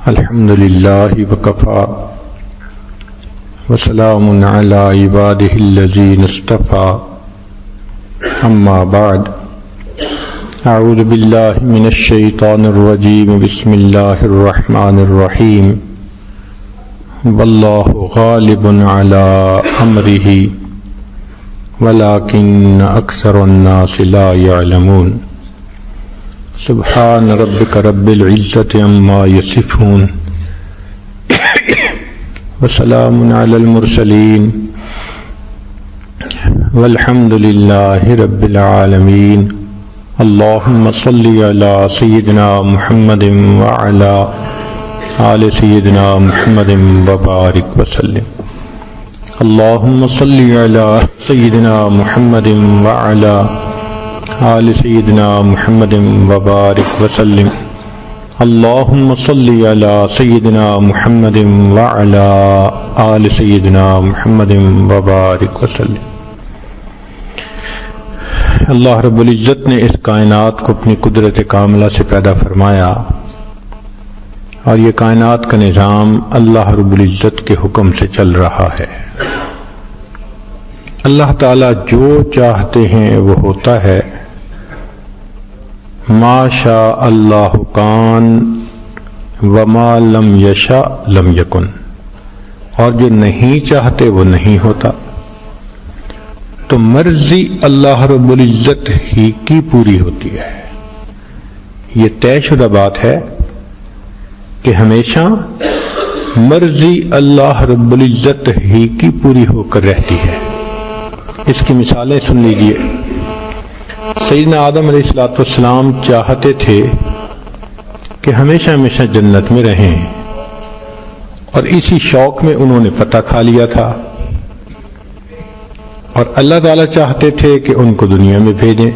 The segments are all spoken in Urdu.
الحمد لله وكفى وسلام على عباده الذين اصطفى أما بعد أعوذ بالله من الشيطان الرجيم بسم الله الرحمن الرحيم والله غالب على أمره ولكن أكثر الناس لا يعلمون سبحان ربك رب العزة عما يصفون وسلام على المرسلين والحمد لله رب العالمين اللهم صل على سيدنا محمد وعلى آل سيدنا محمد وبارك وسلم اللهم صل على سيدنا محمد وعلى آل سيدنا محمد وبارك وسلم اللهم صل على سيدنا محمد وعلى آل سيدنا محمد وبارك وسلم۔ اللہ رب العزت نے اس کائنات کو اپنی قدرت کاملہ سے پیدا فرمایا اور یہ کائنات کا نظام اللہ رب العزت کے حکم سے چل رہا ہے۔ اللہ تعالیٰ جو چاہتے ہیں وہ ہوتا ہے، ما شاء اللہ کان وما لم یشاء لم یکن، اور جو نہیں چاہتے وہ نہیں ہوتا۔ تو مرضی اللہ رب العزت ہی کی پوری ہوتی ہے۔ یہ طے شدہ بات ہے کہ ہمیشہ مرضی اللہ رب العزت ہی کی پوری ہو کر رہتی ہے۔ اس کی مثالیں سن لیجیے۔ سیدنا آدم علیہ السلام چاہتے تھے کہ ہمیشہ ہمیشہ جنت میں رہیں، اور اسی شوق میں انہوں نے پتہ کھا لیا تھا، اور اللہ تعالیٰ چاہتے تھے کہ ان کو دنیا میں بھیجیں۔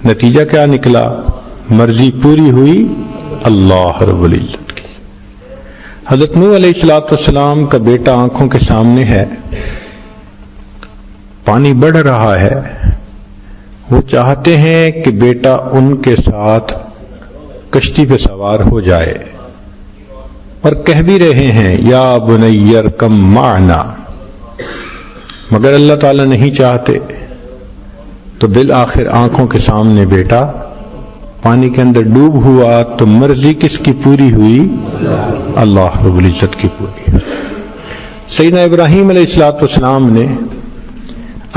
نتیجہ کیا نکلا؟ مرضی پوری ہوئی اللہ رب العزت کی۔ حضرت نوح علیہ السلام کا بیٹا آنکھوں کے سامنے ہے، پانی بڑھ رہا ہے، وہ چاہتے ہیں کہ بیٹا ان کے ساتھ کشتی پہ سوار ہو جائے، اور کہہ بھی رہے ہیں یا بنی ارکم معنا، مگر اللہ تعالیٰ نہیں چاہتے۔ تو بالآخر آنکھوں کے سامنے بیٹا پانی کے اندر ڈوب ہوا، تو مرضی کس کی پوری ہوئی؟ اللہ رب العزت کی پوری۔ سیدنا ابراہیم علیہ السلام نے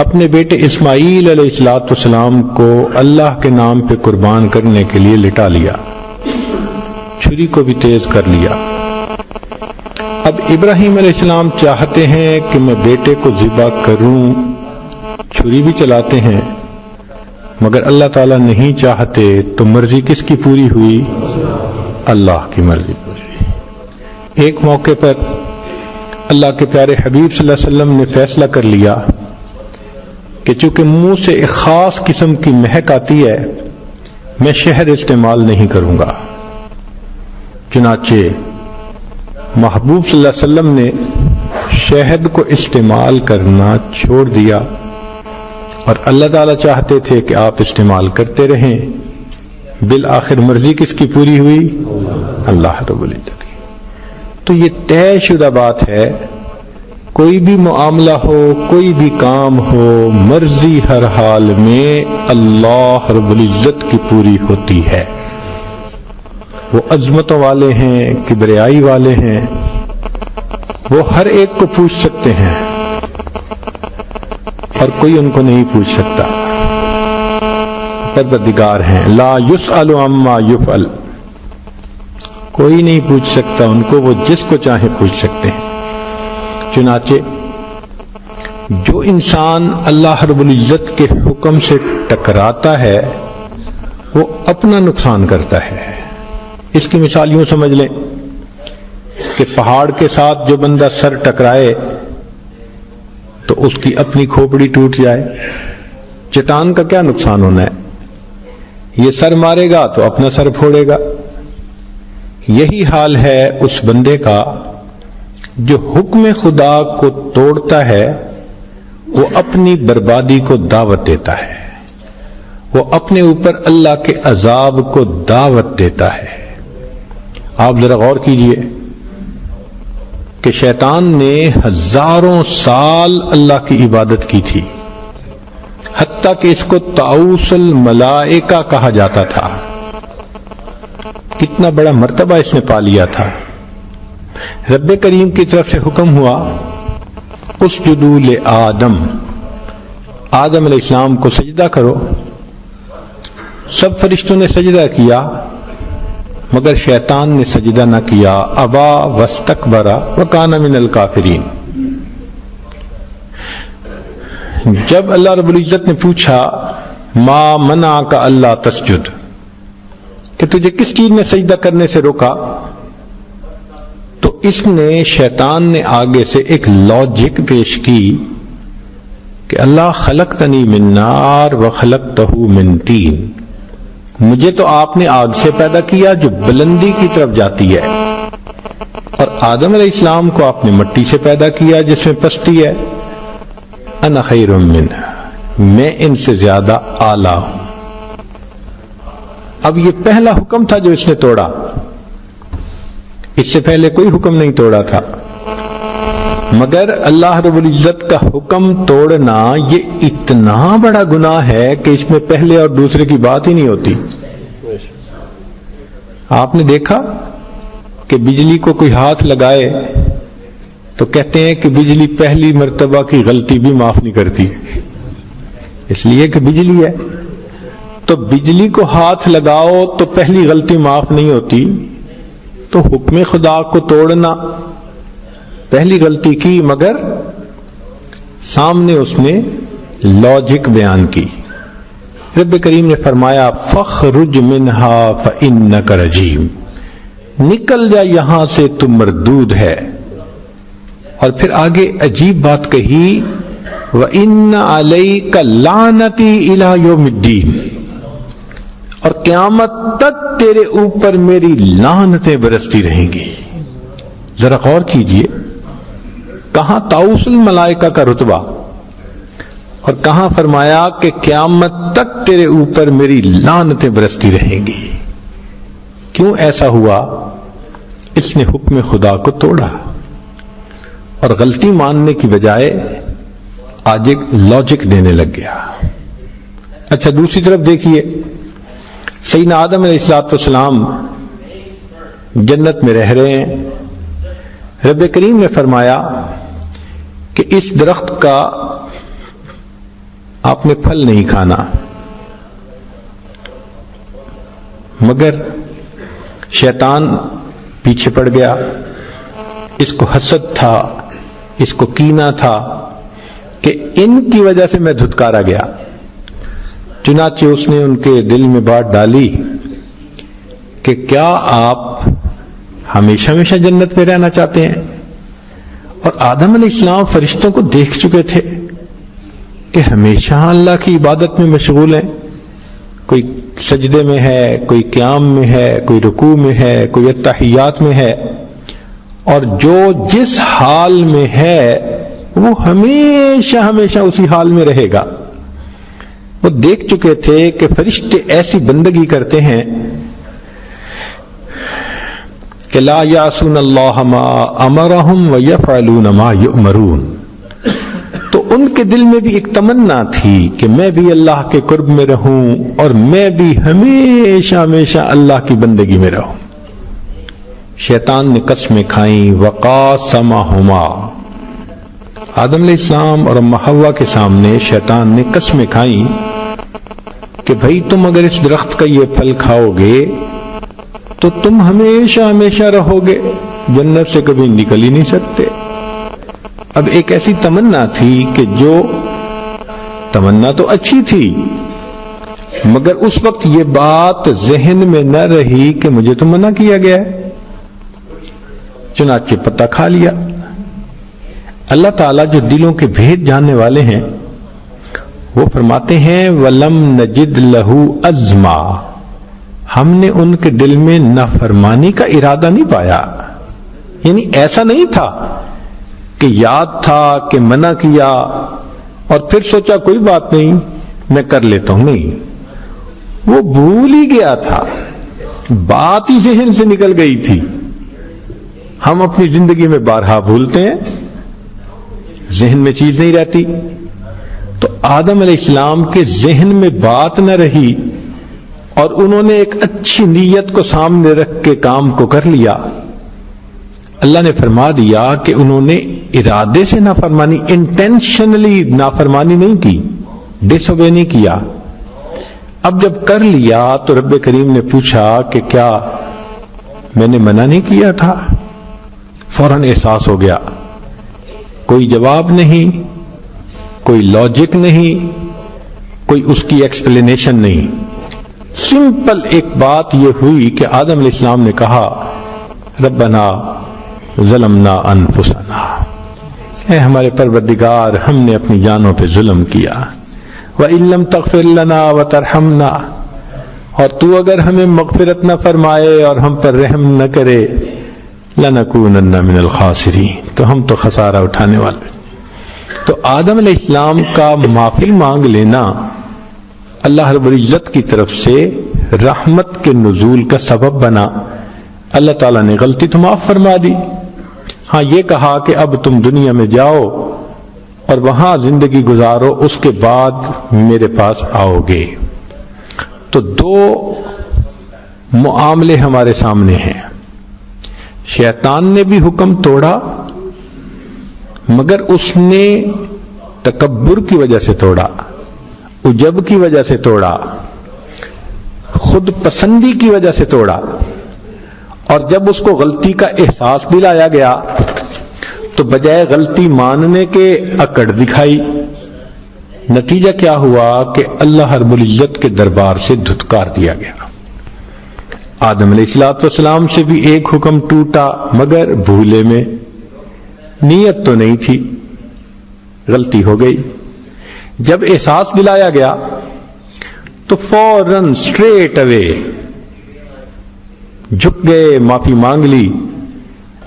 اپنے بیٹے اسماعیل علیہ السلام کو اللہ کے نام پہ قربان کرنے کے لیے لٹا لیا، چھری کو بھی تیز کر لیا۔ اب ابراہیم علیہ السلام چاہتے ہیں کہ میں بیٹے کو ذبح کروں، چھری بھی چلاتے ہیں، مگر اللہ تعالیٰ نہیں چاہتے، تو مرضی کس کی پوری ہوئی؟ اللہ کی مرضی پوری ہوئی۔ ایک موقع پر اللہ کے پیارے حبیب صلی اللہ علیہ وسلم نے فیصلہ کر لیا کہ چونکہ منہ سے ایک خاص قسم کی مہک آتی ہے، میں شہد استعمال نہیں کروں گا۔ چنانچہ محبوب صلی اللہ علیہ وسلم نے شہد کو استعمال کرنا چھوڑ دیا، اور اللہ تعالیٰ چاہتے تھے کہ آپ استعمال کرتے رہیں۔ بالآخر مرضی کس کی پوری ہوئی؟ اللہ رب العزت کی۔ تو یہ طے شدہ بات ہے، کوئی بھی معاملہ ہو، کوئی بھی کام ہو، مرضی ہر حال میں اللہ رب العزت کی پوری ہوتی ہے۔ وہ عظمتوں والے ہیں، کبریائی والے ہیں، وہ ہر ایک کو پوچھ سکتے ہیں، اور کوئی ان کو نہیں پوچھ سکتا۔ پروردگار ہیں، لا یسأل عما یفعل، کوئی نہیں پوچھ سکتا ان کو، وہ جس کو چاہے پوچھ سکتے ہیں۔ چنانچہ جو انسان اللہ رب العزت کے حکم سے ٹکراتا ہے وہ اپنا نقصان کرتا ہے۔ اس کی مثال یوں سمجھ لیں کہ پہاڑ کے ساتھ جو بندہ سر ٹکرائے تو اس کی اپنی کھوپڑی ٹوٹ جائے، چٹان کا کیا نقصان ہونا ہے؟ یہ سر مارے گا تو اپنا سر پھوڑے گا۔ یہی حال ہے اس بندے کا جو حکم خدا کو توڑتا ہے، وہ اپنی بربادی کو دعوت دیتا ہے، وہ اپنے اوپر اللہ کے عذاب کو دعوت دیتا ہے۔ آپ ذرا غور کیجئے کہ شیطان نے ہزاروں سال اللہ کی عبادت کی تھی، حتیٰ کہ اس کو طاؤس الملائکہ کہا جاتا تھا۔ کتنا بڑا مرتبہ اس نے پا لیا تھا۔ رب کریم کی طرف سے حکم ہوا اسجدوا لآدم، آدم علیہ السلام کو سجدہ کرو۔ سب فرشتوں نے سجدہ کیا مگر شیطان نے سجدہ نہ کیا، ابا واستکبر وکان من الکافرین۔ جب اللہ رب العزت نے پوچھا ما منعک الا تسجد، کہ تجھے کس چیز نے سجدہ کرنے سے روکا، تو اس نے شیطان نے آگے سے ایک لاجک پیش کی کہ اللہ خلقتنی من نار وخلقتہ من طین، مجھے تو آپ نے آگ سے پیدا کیا جو بلندی کی طرف جاتی ہے، اور آدم علیہ السلام کو آپ نے مٹی سے پیدا کیا جس میں پستی ہے۔ انا خیر منہ، میں ان سے زیادہ اعلیٰ ہوں۔ اب یہ پہلا حکم تھا جو اس نے توڑا، اس سے پہلے کوئی حکم نہیں توڑا تھا، مگر اللہ رب العزت کا حکم توڑنا یہ اتنا بڑا گناہ ہے کہ اس میں پہلے اور دوسرے کی بات ہی نہیں ہوتی۔ آپ نے دیکھا کہ بجلی کو کوئی ہاتھ لگائے تو کہتے ہیں کہ بجلی پہلی مرتبہ کی غلطی بھی معاف نہیں کرتی، اس لیے کہ بجلی ہے۔ تو بجلی کو ہاتھ لگاؤ تو پہلی غلطی معاف نہیں ہوتی، تو حکم خدا کو توڑنا، پہلی غلطی کی مگر سامنے اس نے لاجک بیان کی۔ رب کریم نے فرمایا فخرج منہا فإنک رجیم، نکل جا یہاں سے تو مردود ہے۔ اور پھر آگے عجیب بات کہی وَإِنَّ عَلَيْكَ لَعْنَتِي إِلَى يَوْمِ الدِّينِ، اور قیامت تک تیرے اوپر میری لعنتیں برستی رہیں گی۔ ذرا غور کیجئے، کہاں طاؤس الملائکہ کا رتبہ، اور کہاں فرمایا کہ قیامت تک تیرے اوپر میری لعنتیں برستی رہیں گی۔ کیوں ایسا ہوا؟ اس نے حکم خدا کو توڑا اور غلطی ماننے کی بجائے آج ایک لاجک دینے لگ گیا۔ اچھا دوسری طرف دیکھیے، سیدنا آدم علیہ السلام جنت میں رہ رہے ہیں، رب کریم نے فرمایا کہ اس درخت کا آپ نے پھل نہیں کھانا، مگر شیطان پیچھے پڑ گیا، اس کو حسد تھا، اس کو کینہ تھا کہ ان کی وجہ سے میں دھتکارا گیا، چنانچہ اس نے ان کے دل میں بات ڈالی کہ کیا آپ ہمیشہ ہمیشہ جنت میں رہنا چاہتے ہیں؟ اور آدم علیہ السلام فرشتوں کو دیکھ چکے تھے کہ ہمیشہ اللہ کی عبادت میں مشغول ہیں، کوئی سجدے میں ہے، کوئی قیام میں ہے، کوئی رکوع میں ہے، کوئی اتحیات میں ہے، اور جو جس حال میں ہے وہ ہمیشہ ہمیشہ اسی حال میں رہے گا۔ وہ دیکھ چکے تھے کہ فرشتے ایسی بندگی کرتے ہیں کہ لا یعصون اللہ ما امرہم ویفعلون ما یؤمرون، تو ان کے دل میں بھی ایک تمنا تھی کہ میں بھی اللہ کے قرب میں رہوں اور میں بھی ہمیشہ ہمیشہ اللہ کی بندگی میں رہوں۔ شیطان نے قسمیں کھائیں، وقاسمہما، آدم علیہ السلام اور اماں حوا کے سامنے شیطان نے قسمیں کھائیں کہ بھئی تم اگر اس درخت کا یہ پھل کھاؤ گے تو تم ہمیشہ ہمیشہ رہو گے، جنت سے کبھی نکل ہی نہیں سکتے۔ اب ایک ایسی تمنا تھی کہ جو تمنا تو اچھی تھی مگر اس وقت یہ بات ذہن میں نہ رہی کہ مجھے تو منع کیا گیا ہے، چنانچہ پتہ کھا لیا۔ اللہ تعالیٰ جو دلوں کے بھید جاننے والے ہیں وہ فرماتے ہیں وَلَمْ نَجِدْ لَهُ عَزْمًا، ہم نے ان کے دل میں نافرمانی کا ارادہ نہیں پایا، یعنی ایسا نہیں تھا کہ یاد تھا کہ منع کیا اور پھر سوچا کوئی بات نہیں میں کر لیتا ہوں، نہیں، وہ بھول ہی گیا تھا بات ہی ذہن سے نکل گئی تھی. ہم اپنی زندگی میں بارہا بھولتے ہیں، ذہن میں چیز نہیں رہتی. تو آدم علیہ السلام کے ذہن میں بات نہ رہی اور انہوں نے ایک اچھی نیت کو سامنے رکھ کے کام کو کر لیا. اللہ نے فرما دیا کہ انہوں نے ارادے سے نافرمانی، انٹینشنلی نافرمانی نہیں کی، ڈس اوبے نہیں کیا. اب جب کر لیا تو رب کریم نے پوچھا کہ کیا میں نے منع نہیں کیا تھا؟ فوراً احساس ہو گیا. کوئی جواب نہیں، کوئی لاجک نہیں، کوئی اس کی ایکسپلینیشن نہیں. سمپل ایک بات یہ ہوئی کہ آدم علیہ السلام نے کہا ربنا ظلمنا انفسنا، اے ہمارے پروردگار ہم نے اپنی جانوں پہ ظلم کیا. وَإِن لَّمْ تَغْفِرْ لَنَا وَتَرْحَمْنَا، اور تو اگر ہمیں مغفرت نہ فرمائے اور ہم پر رحم نہ کرے، لَنَكُونَنَّ مِنَ الْخَاسِرِينَ، تو ہم تو خسارہ اٹھانے والے. تو آدم علیہ السلام کا معافی مانگ لینا اللہ رب العزت کی طرف سے رحمت کے نزول کا سبب بنا. اللہ تعالیٰ نے غلطی تو معاف فرما دی. ہاں یہ کہا کہ اب تم دنیا میں جاؤ اور وہاں زندگی گزارو، اس کے بعد میرے پاس آؤ گے. تو دو معاملے ہمارے سامنے ہیں. شیطان نے بھی حکم توڑا مگر اس نے تکبر کی وجہ سے توڑا، عجب کی وجہ سے توڑا، خود پسندی کی وجہ سے توڑا. اور جب اس کو غلطی کا احساس دلایا گیا تو بجائے غلطی ماننے کے اکڑ دکھائی. نتیجہ کیا ہوا کہ اللہ رب العزت کے دربار سے دھتکار دیا گیا. آدم علیہ السلام سے بھی ایک حکم ٹوٹا مگر بھولے میں، نیت تو نہیں تھی، غلطی ہو گئی. جب احساس دلایا گیا تو فوراً اسٹریٹ اوے جھک گئے، معافی مانگ لی،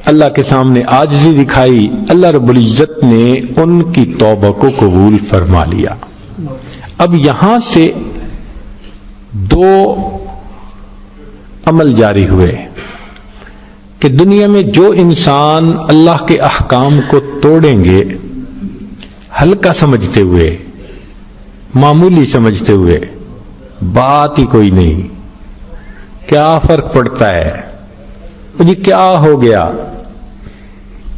اللہ کے سامنے عاجزی دکھائی. اللہ رب العزت نے ان کی توبہ کو قبول فرما لیا. اب یہاں سے دو عمل جاری ہوئے کہ دنیا میں جو انسان اللہ کے احکام کو توڑیں گے ہلکا سمجھتے ہوئے، معمولی سمجھتے ہوئے، بات ہی کوئی نہیں، کیا فرق پڑتا ہے، جی کیا ہو گیا،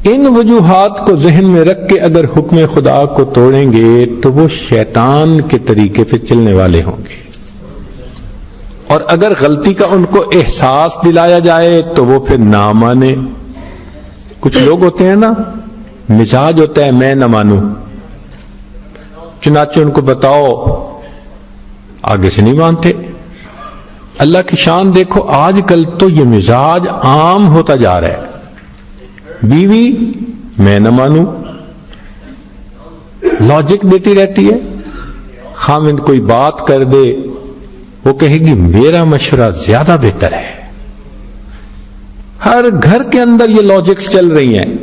ان وجوہات کو ذہن میں رکھ کے اگر حکم خدا کو توڑیں گے تو وہ شیطان کے طریقے پہ چلنے والے ہوں گے. اور اگر غلطی کا ان کو احساس دلایا جائے تو وہ پھر نہ مانے. کچھ لوگ ہوتے ہیں نا، مزاج ہوتا ہے میں نہ مانوں، چنانچہ ان کو بتاؤ آگے سے نہیں مانتے. اللہ کی شان دیکھو، آج کل تو یہ مزاج عام ہوتا جا رہا ہے. بیوی میں نہ مانوں، لاجک دیتی رہتی ہے. خامند کوئی بات کر دے وہ کہے گی میرا مشورہ زیادہ بہتر ہے. ہر گھر کے اندر یہ لاجکس چل رہی ہیں،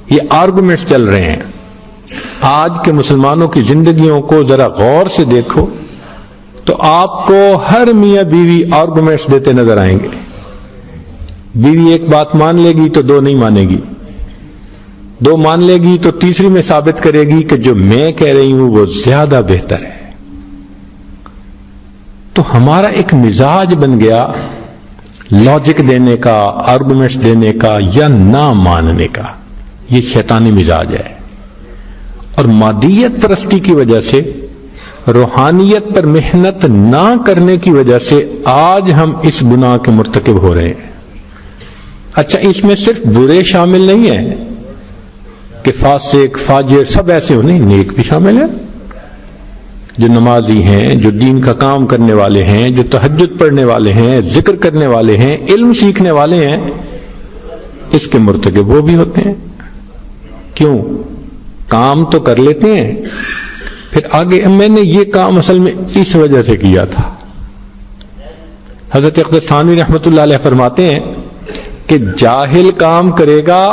یہ آرگومنٹس چل رہے ہیں. آج کے مسلمانوں کی زندگیوں کو ذرا غور سے دیکھو تو آپ کو ہر میاں بیوی آرگومنٹس دیتے نظر آئیں گے. بیوی ایک بات مان لے گی تو دو نہیں مانے گی، دو مان لے گی تو تیسری میں ثابت کرے گی کہ جو میں کہہ رہی ہوں وہ زیادہ بہتر ہے. تو ہمارا ایک مزاج بن گیا لاجک دینے کا، آرگومنٹس دینے کا یا نہ ماننے کا. یہ شیطانی مزاج ہے. اور مادیت پرستی کی وجہ سے، روحانیت پر محنت نہ کرنے کی وجہ سے آج ہم اس گناہ کے مرتکب ہو رہے ہیں. اچھا، اس میں صرف برے شامل نہیں ہیں کہ فاسق فاجر سب ایسے ہو، نہیں، نیک بھی شامل ہیں. جو نمازی ہیں، جو دین کا کام کرنے والے ہیں، جو تہجد پڑھنے والے ہیں، ذکر کرنے والے ہیں، علم سیکھنے والے ہیں، اس کے مرتکب وہ بھی ہوتے ہیں. کیوں؟ کام تو کر لیتے ہیں، پھر آگے میں نے یہ کام اصل میں اس وجہ سے کیا تھا. حضرت اقدس تھانوی رحمۃ اللہ علیہ فرماتے ہیں کہ جاہل کام کرے گا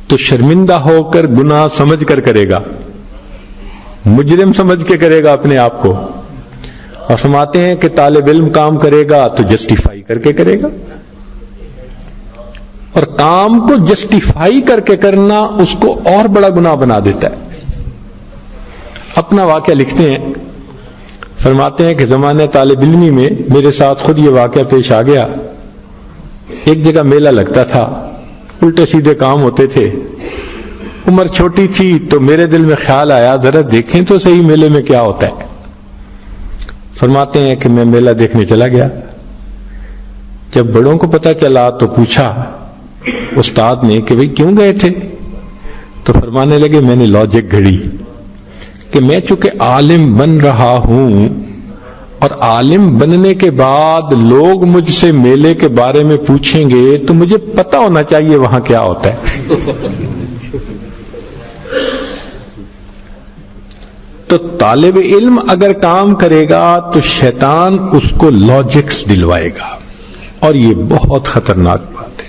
تو شرمندہ ہو کر گناہ سمجھ کر کرے گا، مجرم سمجھ کے کرے گا اپنے آپ کو. اور فرماتے ہیں کہ طالب علم کام کرے گا تو جسٹیفائی کر کے کرے گا، اور کام کو جسٹیفائی کر کے کرنا اس کو اور بڑا گناہ بنا دیتا ہے۔ اپنا واقعہ لکھتے ہیں، فرماتے ہیں کہ زمانے طالب علمی میں میرے ساتھ خود یہ واقعہ پیش آ گیا۔ ایک جگہ میلہ لگتا تھا، الٹے سیدھے کام ہوتے تھے، عمر چھوٹی تھی تو میرے دل میں خیال آیا ذرا دیکھیں تو صحیح میلے میں کیا ہوتا ہے۔ فرماتے ہیں کہ میں میلہ دیکھنے چلا گیا، جب بڑوں کو پتہ چلا تو پوچھا استاد نے کہ بھئی کیوں گئے تھے؟ تو فرمانے لگے میں نے لاجک گھڑی کہ میں چونکہ عالم بن رہا ہوں اور عالم بننے کے بعد لوگ مجھ سے میلے کے بارے میں پوچھیں گے تو مجھے پتہ ہونا چاہیے وہاں کیا ہوتا ہے۔ تو طالب علم اگر کام کرے گا تو شیطان اس کو لاجکس دلوائے گا، اور یہ بہت خطرناک بات ہے۔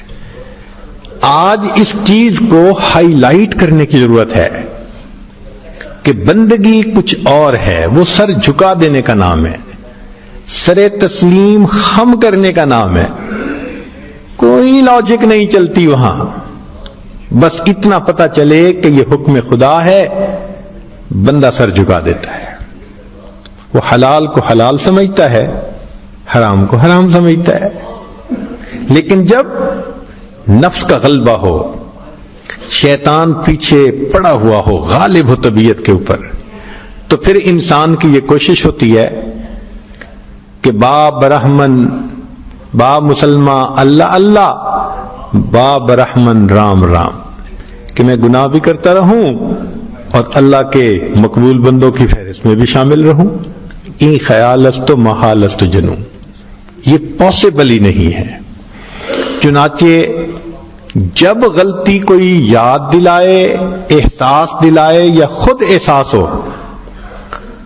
آج اس چیز کو ہائی لائٹ کرنے کی ضرورت ہے کہ بندگی کچھ اور ہے، وہ سر جھکا دینے کا نام ہے، سر تسلیم خم کرنے کا نام ہے۔ کوئی لاجک نہیں چلتی وہاں، بس اتنا پتہ چلے کہ یہ حکم خدا ہے، بندہ سر جھکا دیتا ہے۔ وہ حلال کو حلال سمجھتا ہے، حرام کو حرام سمجھتا ہے۔ لیکن جب نفس کا غلبہ ہو، شیطان پیچھے پڑا ہوا ہو، غالب ہو طبیعت کے اوپر، تو پھر انسان کی یہ کوشش ہوتی ہے کہ با برحمن، با مسلمان اللہ اللہ، با برحمن رام رام، کہ میں گناہ بھی کرتا رہوں اور اللہ کے مقبول بندوں کی فہرست میں بھی شامل رہوں۔ این خیال است و محال است جنوں، یہ پاسبل ہی نہیں ہے۔ چنانچہ جب غلطی کوئی یاد دلائے، احساس دلائے یا خود احساس ہو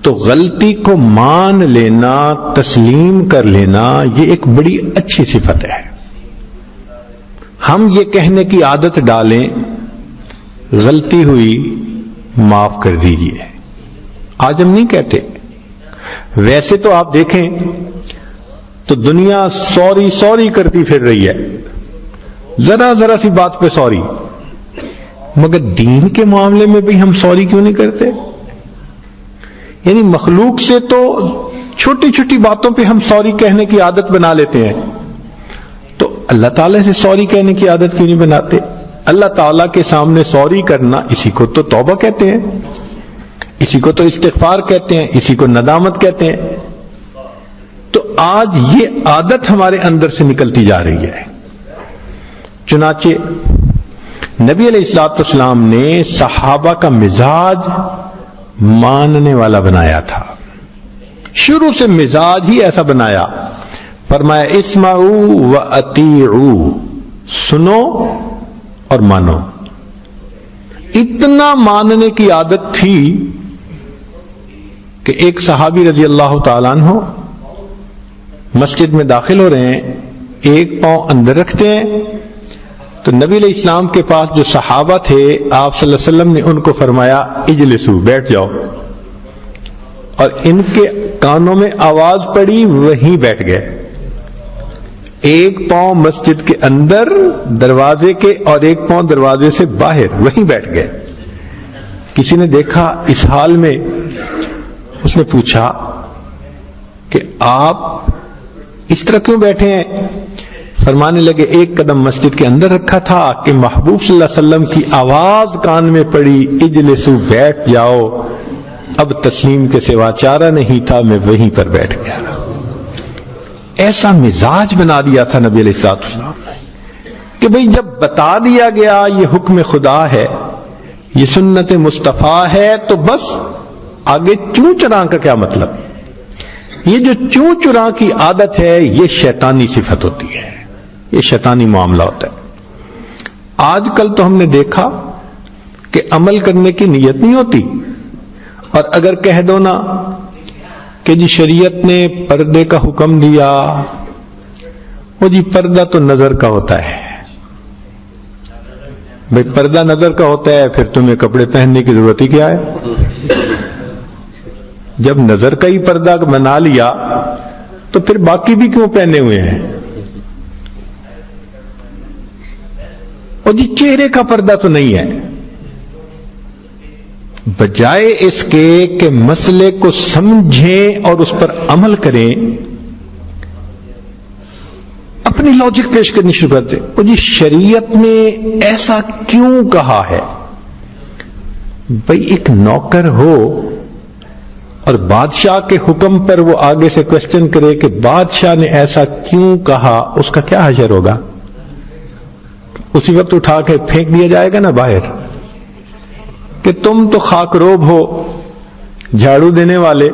تو غلطی کو مان لینا، تسلیم کر لینا، یہ ایک بڑی اچھی صفت ہے۔ ہم یہ کہنے کی عادت ڈالیں غلطی ہوئی معاف کر دیجیے، آج ہم نہیں کہتے۔ ویسے تو آپ دیکھیں تو دنیا سوری سوری کرتی پھر رہی ہے، ذرا ذرا سی بات پہ سوری، مگر دین کے معاملے میں بھی ہم سوری کیوں نہیں کرتے؟ یعنی مخلوق سے تو چھوٹی چھوٹی باتوں پہ ہم سوری کہنے کی عادت بنا لیتے ہیں، تو اللہ تعالیٰ سے سوری کہنے کی عادت کیوں نہیں بناتے؟ اللہ تعالیٰ کے سامنے سوری کرنا، اسی کو تو توبہ کہتے ہیں، اسی کو تو استغفار کہتے ہیں، اسی کو ندامت کہتے ہیں۔ تو آج یہ عادت ہمارے اندر سے نکلتی جا رہی ہے۔ چنانچہ نبی علیہ الصلوۃ والسلام نے صحابہ کا مزاج ماننے والا بنایا تھا، شروع سے مزاج ہی ایسا بنایا، فرمایا اسمعوا واطیعوا، سنو اور مانو۔ اتنا ماننے کی عادت تھی کہ ایک صحابی رضی اللہ تعالیٰ عنہ مسجد میں داخل ہو رہے ہیں، ایک پاؤں اندر رکھتے ہیں تو نبی علیہ السلام کے پاس جو صحابہ تھے، آپ صلی اللہ علیہ وسلم نے ان کو فرمایا اجلسو، بیٹھ جاؤ، اور ان کے کانوں میں آواز پڑی، وہیں بیٹھ گئے۔ ایک پاؤں مسجد کے اندر دروازے کے اور ایک پاؤں دروازے سے باہر، وہیں بیٹھ گئے۔ کسی نے دیکھا اس حال میں، اس نے پوچھا کہ آپ اس طرح کیوں بیٹھے ہیں؟ فرمانے لگے ایک قدم مسجد کے اندر رکھا تھا کہ محبوب صلی اللہ علیہ وسلم کی آواز کان میں پڑی، اجلسو، بیٹھ جاؤ، اب تسلیم کے سوا چارہ نہیں تھا، میں وہیں پر بیٹھ گیا۔ ایسا مزاج بنا دیا تھا نبی علیہ الصلوۃ والسلام کہ بھئی جب بتا دیا گیا یہ حکم خدا ہے، یہ سنت مصطفیٰ ہے، تو بس آگے چوں چراں کا کیا مطلب؟ یہ جو چوں چراں کی عادت ہے یہ شیطانی صفت ہوتی ہے، یہ شیطانی معاملہ ہوتا ہے۔ آج کل تو ہم نے دیکھا کہ عمل کرنے کی نیت نہیں ہوتی، اور اگر کہہ دو نا کہ جی شریعت نے پردے کا حکم دیا، وہ جی پردہ تو نظر کا ہوتا ہے، بھئی پردہ نظر کا ہوتا ہے، پھر تمہیں کپڑے پہننے کی ضرورت ہی کیا ہے؟ جب نظر کا ہی پردہ بنا لیا تو پھر باقی بھی کیوں پہنے ہوئے ہیں؟ اور جی چہرے کا پردہ تو نہیں ہے. بجائے اس کے کہ مسئلے کو سمجھیں اور اس پر عمل کریں، اپنی لاجک پیش کرنی شروع کر دیں. اور جی شریعت نے ایسا کیوں کہا ہے؟ بھئی ایک نوکر ہو اور بادشاہ کے حکم پر وہ آگے سے کوشچن کرے کہ بادشاہ نے ایسا کیوں کہا، اس کا کیا حشر ہوگا؟ اسی وقت اٹھا کے پھینک دیا جائے گا نا باہر کہ تم تو خاک روب ہو، جھاڑو دینے والے،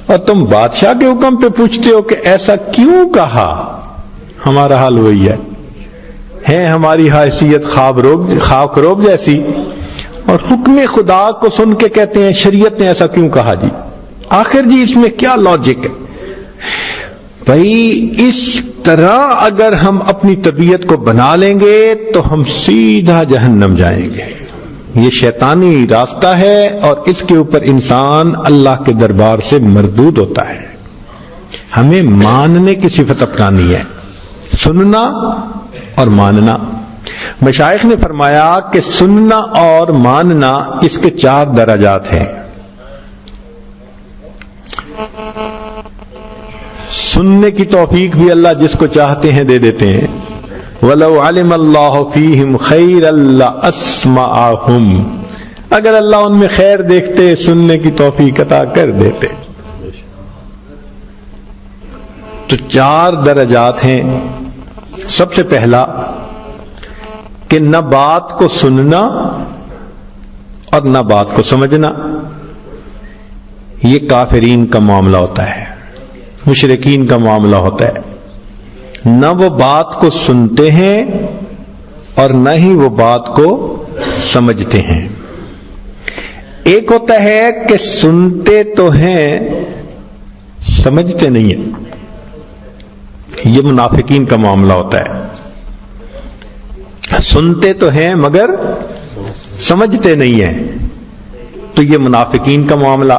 اور تم بادشاہ کے حکم پہ پوچھتے ہو کہ ایسا کیوں کہا. ہمارا حال وہی ہے ہماری حیثیت خاک روب جیسی، اور حکم خدا کو سن کے کہتے ہیں شریعت نے ایسا کیوں کہا. جی آخر جی اس میں کیا لاجک ہے؟ بھائی اس طرح اگر ہم اپنی طبیعت کو بنا لیں گے تو ہم سیدھا جہنم جائیں گے. یہ شیطانی راستہ ہے اور اس کے اوپر انسان اللہ کے دربار سے مردود ہوتا ہے. ہمیں ماننے کی صفت اپنانی ہے، سننا اور ماننا. مشائخ نے فرمایا کہ سننا اور ماننا اس کے 4 درجات ہیں. سننے کی توفیق بھی اللہ جس کو چاہتے ہیں دے دیتے ہیں. وَلَوْ عَلِمَ اللَّهُ فِيهِمْ خَيْرًا لَأَسْمَعَهُمْ، اگر اللہ ان میں خیر دیکھتے سننے کی توفیق عطا کر دیتے. تو 4 درجات ہیں. سب سے پہلا کہ نہ بات کو سننا اور نہ بات کو سمجھنا، یہ کافرین کا معاملہ ہوتا ہے، مشرکین کا معاملہ ہوتا ہے. نہ وہ بات کو سنتے ہیں اور نہ ہی وہ بات کو سمجھتے ہیں. ایک ہوتا ہے کہ سنتے تو ہیں سمجھتے نہیں ہیں، یہ منافقین کا معاملہ ہوتا ہے. سنتے تو ہیں مگر سمجھتے نہیں ہیں، تو یہ منافقین کا معاملہ.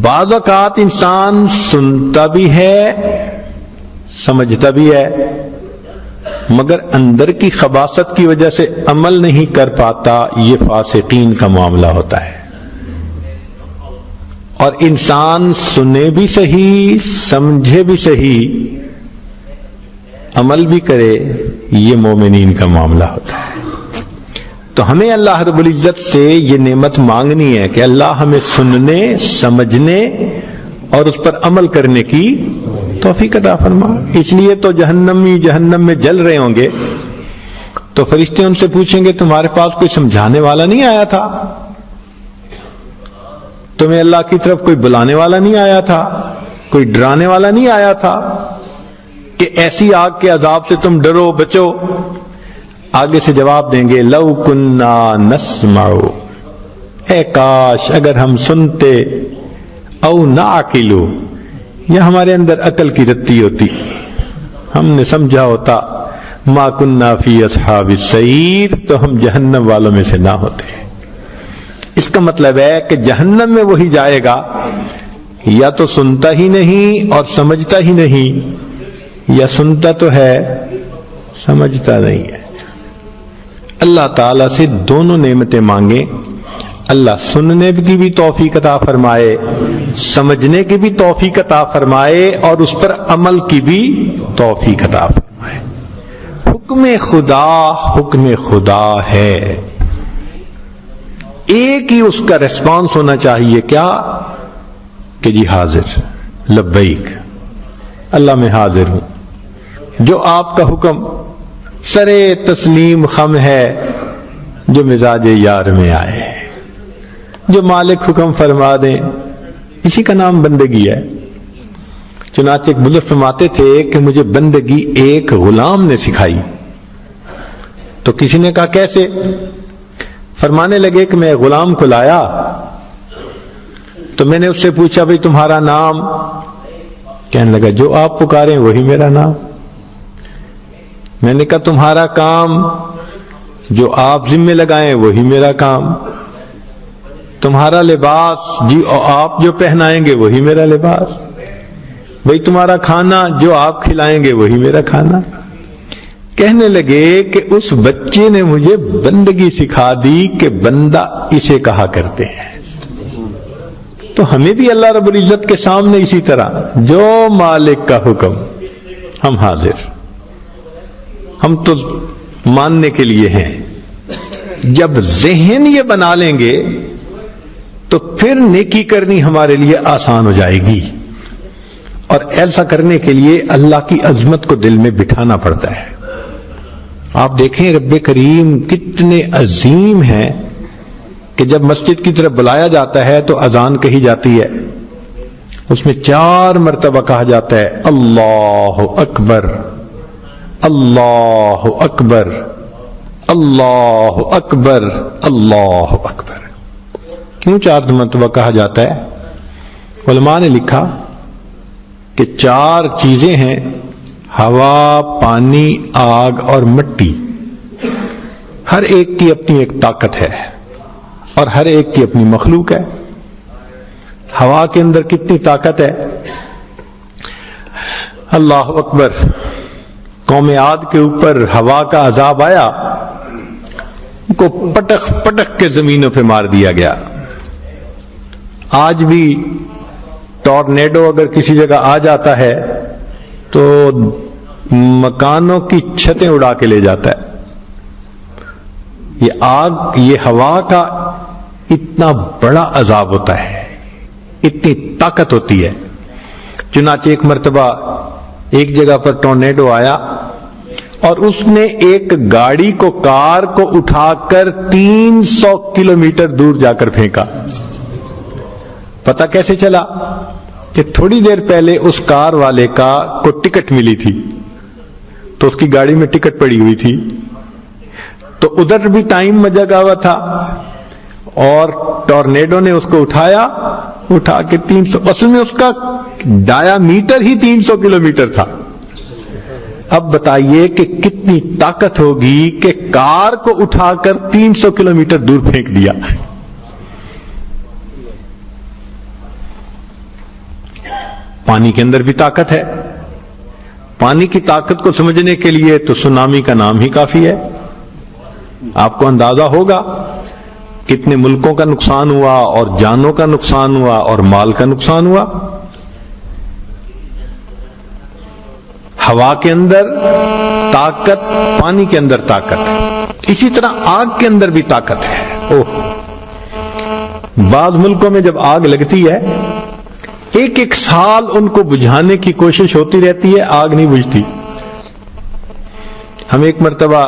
بعض اوقات انسان سنتا بھی ہے سمجھتا بھی ہے مگر اندر کی خباثت کی وجہ سے عمل نہیں کر پاتا، یہ فاسقین کا معاملہ ہوتا ہے. اور انسان سنے بھی صحیح سمجھے بھی صحیح عمل بھی کرے، یہ مومنین کا معاملہ ہوتا ہے. تو ہمیں اللہ رب العزت سے یہ نعمت مانگنی ہے کہ اللہ ہمیں سننے سمجھنے اور اس پر عمل کرنے کی توفیق عطا فرما. اس لیے تو جہنمی جہنم میں جل رہے ہوں گے تو فرشتے ان سے پوچھیں گے تمہارے پاس کوئی سمجھانے والا نہیں آیا تھا؟ تمہیں اللہ کی طرف کوئی بلانے والا نہیں آیا تھا؟ کوئی ڈرانے والا نہیں آیا تھا کہ ایسی آگ کے عذاب سے تم ڈرو بچو؟ آگے سے جواب دیں گے لو کننا نسمع، اے کاش اگر ہم سنتے، او نعقلو، یا ہمارے اندر عقل کی رتی ہوتی، ہم نے سمجھا ہوتا، ما کننا فی اصحاب السعیر، تو ہم جہنم والوں میں سے نہ ہوتے. اس کا مطلب ہے کہ جہنم میں وہی جائے گا یا تو سنتا ہی نہیں اور سمجھتا ہی نہیں، یا سنتا تو ہے سمجھتا نہیں ہے. اللہ تعالیٰ سے دونوں نعمتیں مانگیں، اللہ سننے کی بھی توفیق عطا فرمائے، سمجھنے کی بھی توفیق عطا فرمائے، اور اس پر عمل کی بھی توفیق عطا فرمائے. حکم خدا ہے، ایک ہی اس کا ریسپانس ہونا چاہیے، کیا کہ جی حاضر، لبیک، اللہ میں حاضر ہوں. جو آپ کا حکم سرے تسلیم خم ہے، جو مزاج یار میں آئے، جو مالک حکم فرما دیں، اسی کا نام بندگی ہے. چنانچہ ایک بزرگ فرماتے تھے کہ مجھے بندگی ایک غلام نے سکھائی. تو کسی نے کہا کیسے؟ فرمانے لگے کہ میں غلام کو لایا تو میں نے اس سے پوچھا بھئی تمہارا نام؟ کہنے لگا جو آپ پکاریں وہی میرا نام. میں نے کہا تمہارا کام؟ جو آپ ذمہ لگائیں وہی میرا کام. تمہارا لباس جی آپ جو پہنائیں گے وہی میرا لباس، بھئی تمہارا کھانا جو آپ کھلائیں گے وہی میرا کھانا. کہنے لگے کہ اس بچے نے مجھے بندگی سکھا دی کہ بندہ اسے کہا کرتے ہیں. تو ہمیں بھی اللہ رب العزت کے سامنے اسی طرح جو مالک کا حکم ہم حاضر، ہم تو ماننے کے لیے ہیں. جب ذہن یہ بنا لیں گے تو پھر نیکی کرنی ہمارے لیے آسان ہو جائے گی. اور ایسا کرنے کے لیے اللہ کی عظمت کو دل میں بٹھانا پڑتا ہے. آپ دیکھیں رب کریم کتنے عظیم ہیں کہ جب مسجد کی طرف بلایا جاتا ہے تو اذان کہی جاتی ہے، اس میں 4 مرتبہ کہا جاتا ہے اللہ اکبر اللہ اکبر اللہ اکبر اللہ اکبر. کیوں 4 مرتبہ کہا جاتا ہے؟ علماء نے لکھا کہ 4 چیزیں ہیں، ہوا، پانی، آگ اور مٹی. ہر ایک کی اپنی ایک طاقت ہے اور ہر ایک کی اپنی مخلوق ہے. ہوا کے اندر کتنی طاقت ہے؟ اللہ اکبر. قوم عاد کے اوپر ہوا کا عذاب آیا، ان کو پٹک پٹک کے زمینوں پہ مار دیا گیا. آج بھی ٹورنیڈو اگر کسی جگہ آ جاتا ہے تو مکانوں کی چھتیں اڑا کے لے جاتا ہے. یہ آگ، یہ ہوا کا اتنا بڑا عذاب ہوتا ہے، اتنی طاقت ہوتی ہے. چنانچہ ایک مرتبہ ایک جگہ پر ٹورنیڈو آیا اور اس نے ایک گاڑی کو، کار کو اٹھا کر 300 کلومیٹر دور جا کر پھینکا. پتہ کیسے چلا؟ کہ تھوڑی دیر پہلے اس کار والے کو ٹکٹ ملی تھی تو اس کی گاڑی میں ٹکٹ پڑی ہوئی تھی، تو ادھر بھی ٹائم جگا ہوا تھا اور ٹورنیڈو نے اس کو اٹھا کے 300، اصل میں اس کا ڈایا میٹر ہی 300 کلومیٹر تھا. اب بتائیے کہ کتنی طاقت ہوگی کہ کار کو اٹھا کر 300 کلومیٹر دور پھینک دیا. پانی کے اندر بھی طاقت ہے. پانی کی طاقت کو سمجھنے کے لیے تو سونامی کا نام ہی کافی ہے. آپ کو اندازہ ہوگا کتنے ملکوں کا نقصان ہوا اور جانوں کا نقصان ہوا اور مال کا نقصان ہوا. ہوا کے اندر طاقت، پانی کے اندر طاقت، اسی طرح آگ کے اندر بھی طاقت ہے. بعض ملکوں میں جب آگ لگتی ہے 1 سال ان کو بجھانے کی کوشش ہوتی رہتی ہے، آگ نہیں بجھتی. ہم ایک مرتبہ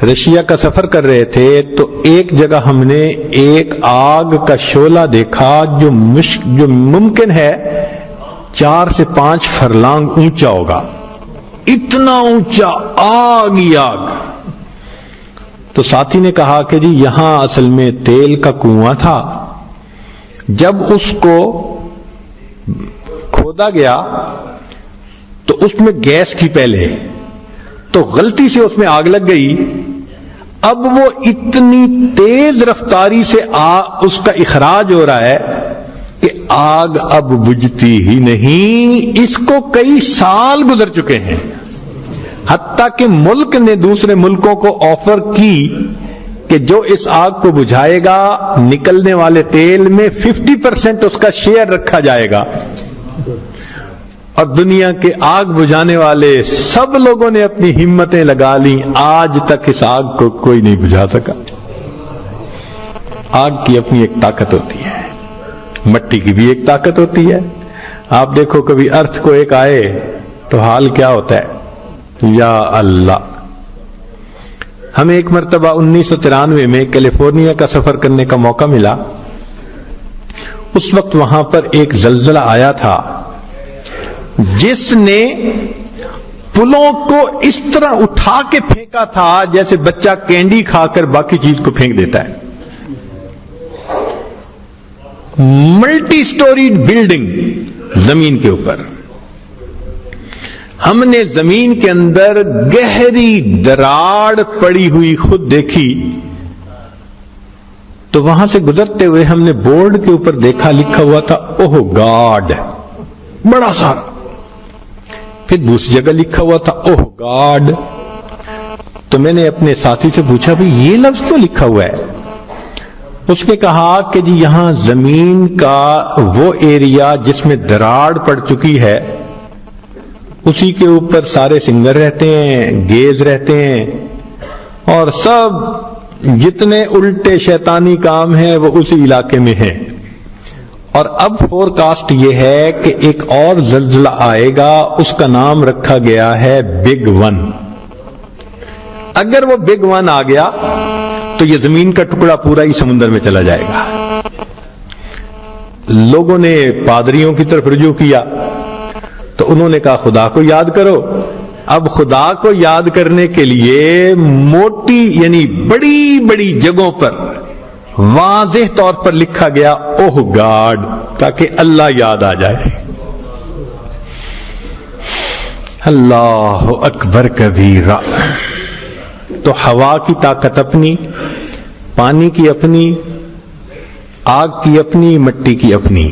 رشیا کا سفر کر رہے تھے تو ایک جگہ ہم نے ایک آگ کا شعلہ دیکھا جو ممکن ہے 4 سے 5 فرلانگ اونچا ہوگا. اتنا اونچا، آگ ہی آگ. تو ساتھی نے کہا کہ جی یہاں اصل میں تیل کا کنواں تھا، جب اس کو کھودا گیا تو اس میں گیس تھی پہلے، تو غلطی سے اس میں آگ لگ گئی. اب وہ اتنی تیز رفتاری سے اس کا اخراج ہو رہا ہے کہ آگ اب بجھتی ہی نہیں. اس کو کئی سال گزر چکے ہیں، حتیٰ کہ ملک نے دوسرے ملکوں کو آفر کی کہ جو اس آگ کو بجھائے گا نکلنے والے تیل میں 50% اس کا شیئر رکھا جائے گا. اور دنیا کے آگ بجھانے والے سب لوگوں نے اپنی ہمتیں لگا لیں، آج تک اس آگ کو کوئی نہیں بجھا سکا. آگ کی اپنی ایک طاقت ہوتی ہے، مٹی کی بھی ایک طاقت ہوتی ہے. آپ دیکھو کبھی ارتھ کو ایک آئے تو حال کیا ہوتا ہے، یا اللہ. ہمیں ایک مرتبہ 1993 میں کیلیفورنیا کا سفر کرنے کا موقع ملا. اس وقت وہاں پر ایک زلزلہ آیا تھا جس نے پلوں کو اس طرح اٹھا کے پھینکا تھا جیسے بچہ کینڈی کھا کر باقی چیز کو پھینک دیتا ہے. ملٹی سٹوریڈ بلڈنگ زمین کے اوپر. ہم نے زمین کے اندر گہری دراڑ پڑی ہوئی خود دیکھی تو وہاں سے گزرتے ہوئے ہم نے بورڈ کے اوپر دیکھا لکھا ہوا تھا اوہ گاڈ، بڑا سارا. پھر دوسری جگہ لکھا ہوا تھا اوہ گاڈ. تو میں نے اپنے ساتھی سے پوچھا بھئی یہ لفظ کیوں لکھا ہوا ہے؟ اس نے کہا کہ جی یہاں زمین کا وہ ایریا جس میں دراڑ پڑ چکی ہے اسی کے اوپر سارے سنگر رہتے ہیں، گیز رہتے ہیں، اور سب جتنے الٹے شیطانی کام ہیں وہ اسی علاقے میں ہیں. اور اب فور کاسٹ یہ ہے کہ ایک اور زلزلہ آئے گا، اس کا نام رکھا گیا ہے بگ ون. اگر وہ بگ ون آ گیا تو یہ زمین کا ٹکڑا پورا ہی سمندر میں چلا جائے گا. لوگوں نے پادریوں کی طرف رجوع کیا تو انہوں نے کہا خدا کو یاد کرو. اب خدا کو یاد کرنے کے لیے موٹی یعنی بڑی بڑی جگہوں پر واضح طور پر لکھا گیا اوہ گاڈ، تاکہ اللہ یاد آ جائے. اللہ اکبر کبیرہ. تو ہوا کی طاقت اپنی، پانی کی اپنی، آگ کی اپنی، مٹی کی اپنی.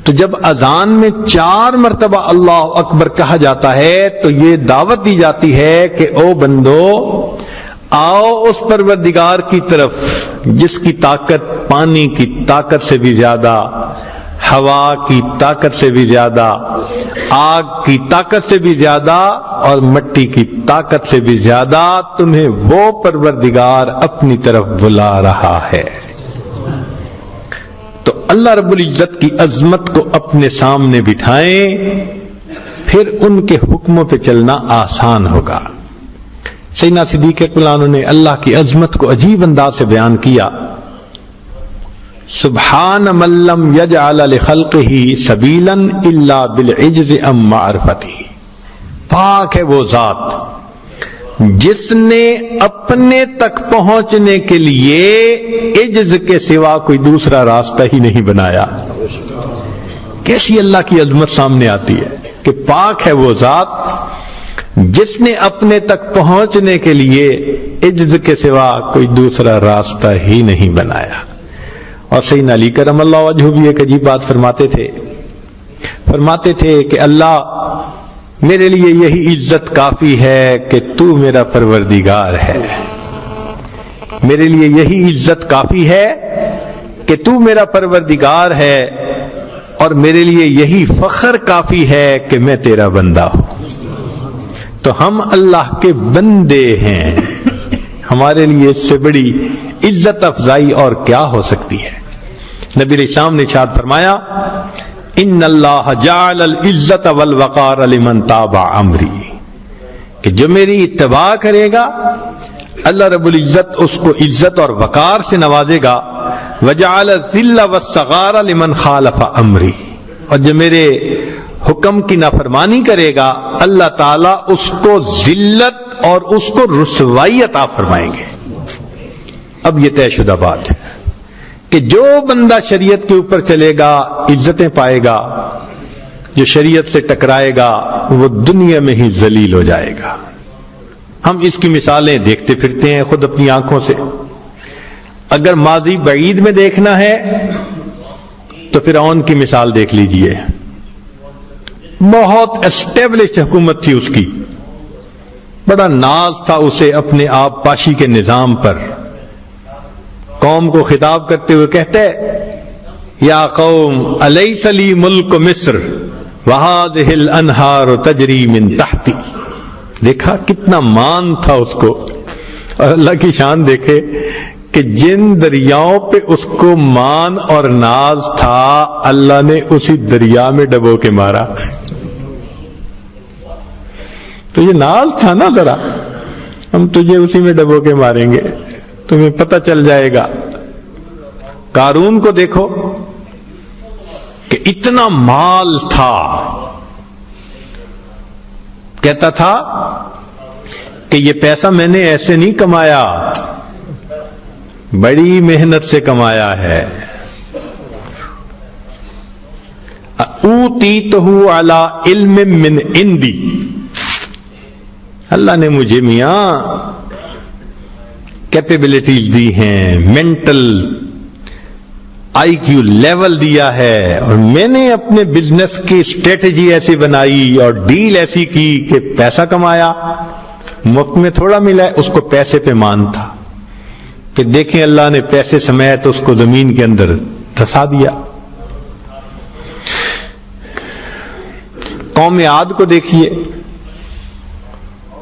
تو جب اذان میں 4 مرتبہ اللہ اکبر کہا جاتا ہے تو یہ دعوت دی جاتی ہے کہ او بندو آؤ اس پروردگار کی طرف جس کی طاقت پانی کی طاقت سے بھی زیادہ، ہوا کی طاقت سے بھی زیادہ، آگ کی طاقت سے بھی زیادہ اور مٹی کی طاقت سے بھی زیادہ تمہیں وہ پروردگار اپنی طرف بلا رہا ہے. تو اللہ رب العزت کی عظمت کو اپنے سامنے بٹھائیں، پھر ان کے حکموں پہ چلنا آسان ہوگا. سیدنا صدیق اکبر عنہ نے اللہ کی عظمت کو عجیب انداز سے بیان کیا. سبحان من لم یجعل لخلقہ سبیلا الا بالعجز عن معرفتہ. پاک ہے وہ ذات جس نے اپنے تک پہنچنے کے لیے عجز کے سوا کوئی دوسرا راستہ ہی نہیں بنایا. کیسی اللہ کی عظمت سامنے آتی ہے کہ پاک ہے وہ ذات جس نے اپنے تک پہنچنے کے لیے عجز کے سوا کوئی دوسرا راستہ ہی نہیں بنایا. اور سیدنا علی کرم اللہ وجہہ بھی ایک عجیب بات فرماتے تھے کہ اللہ میرے لیے یہی عزت کافی ہے کہ تو میرا پروردگار ہے. میرے لیے یہی عزت کافی ہے کہ تو میرا پروردگار ہے، اور میرے لیے یہی فخر کافی ہے کہ میں تیرا بندہ ہوں. تو ہم اللہ کے بندے ہیں، ہمارے لیے اس سے بڑی عزت افزائی اور کیا ہو سکتی ہے. نبی علیہ السلام نے ارشاد فرمایا ان اللہ جعل العزت والوقار لمن تابع امری، کہ جو میری اتباع کرے گا اللہ رب العزت اس کو عزت اور وقار سے نوازے گا. وجعل الذل والصغار لمن خالف امری، اور جو میرے حکم کی نافرمانی کرے گا اللہ تعالیٰ اس کو ذلت اور اس کو رسوائی عطا فرمائیں گے. اب یہ طے شدہ بات ہے کہ جو بندہ شریعت کے اوپر چلے گا عزتیں پائے گا، جو شریعت سے ٹکرائے گا وہ دنیا میں ہی ذلیل ہو جائے گا. ہم اس کی مثالیں دیکھتے پھرتے ہیں خود اپنی آنکھوں سے. اگر ماضی بعید میں دیکھنا ہے تو فرعون کی مثال دیکھ لیجئے. بہت اسٹیبلشڈ حکومت تھی اس کی، بڑا ناز تھا اسے اپنے آپ پاشی کے نظام پر. قوم کو خطاب کرتے ہوئے کہتے یا قوم الیس لی ملک مصر وہذہ الانہار تجری من تحتی. دیکھا کتنا مان تھا اس کو. اور اللہ کی شان دیکھے کہ جن دریاؤں پہ اس کو مان اور ناز تھا اللہ نے اسی دریا میں ڈبو کے مارا. تو یہ ناز تھا نا، ذرا ہم تجھے اسی میں ڈبو کے ماریں گے، تمہیں پتہ چل جائے گا. قارون کو دیکھو کہ اتنا مال تھا، کہتا تھا کہ یہ پیسہ میں نے ایسے نہیں کمایا، بڑی محنت سے کمایا ہے. اوتیتہ علی علم من عندی، اللہ نے مجھے میاں کیپیبلٹیز دی ہیں، مینٹل آئی کیو لیول دیا ہے اور میں نے اپنے بزنس کی اسٹریٹجی ایسی بنائی اور ڈیل ایسی کی کہ پیسہ کمایا، مفت میں تھوڑا ملا ہے، اس کو پیسے پہ مان تھا کہ دیکھیں اللہ نے پیسے سمیت اس کو زمین کے اندر دھسا دیا۔ قوم عاد کو دیکھیے،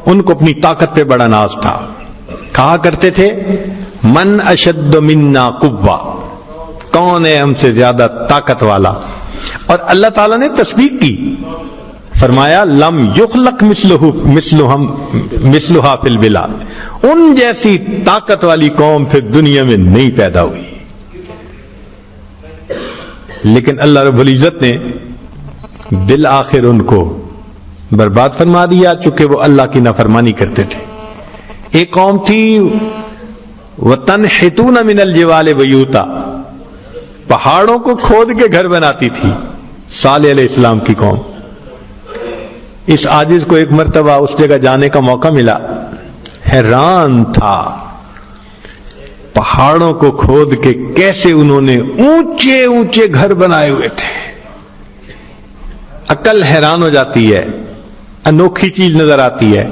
ان کو اپنی طاقت پہ بڑا ناز تھا، کہا کرتے تھے من اشد منا قوہ، کون ہے ہم سے زیادہ طاقت والا، اور اللہ تعالیٰ نے تصدیق کی، فرمایا لم یخلق مثلھا فی البلاد، ان جیسی طاقت والی قوم پھر دنیا میں نہیں پیدا ہوئی۔ لیکن اللہ رب العزت نے بالآخر ان کو برباد فرما دیا، چونکہ وہ اللہ کی نافرمانی کرتے تھے۔ ایک قوم تھی وَتَنْحِتُونَ مِنَ الْجِبَالِ بَيُوتًا، پہاڑوں کو کھود کے گھر بناتی تھی، صالح علیہ السلام کی قوم۔ اس عاجز کو ایک مرتبہ اس جگہ جانے کا موقع ملا، حیران تھا پہاڑوں کو کھود کے کیسے انہوں نے اونچے اونچے گھر بنائے ہوئے تھے۔ عقل حیران ہو جاتی ہے، انوکھی چیز نظر آتی ہے،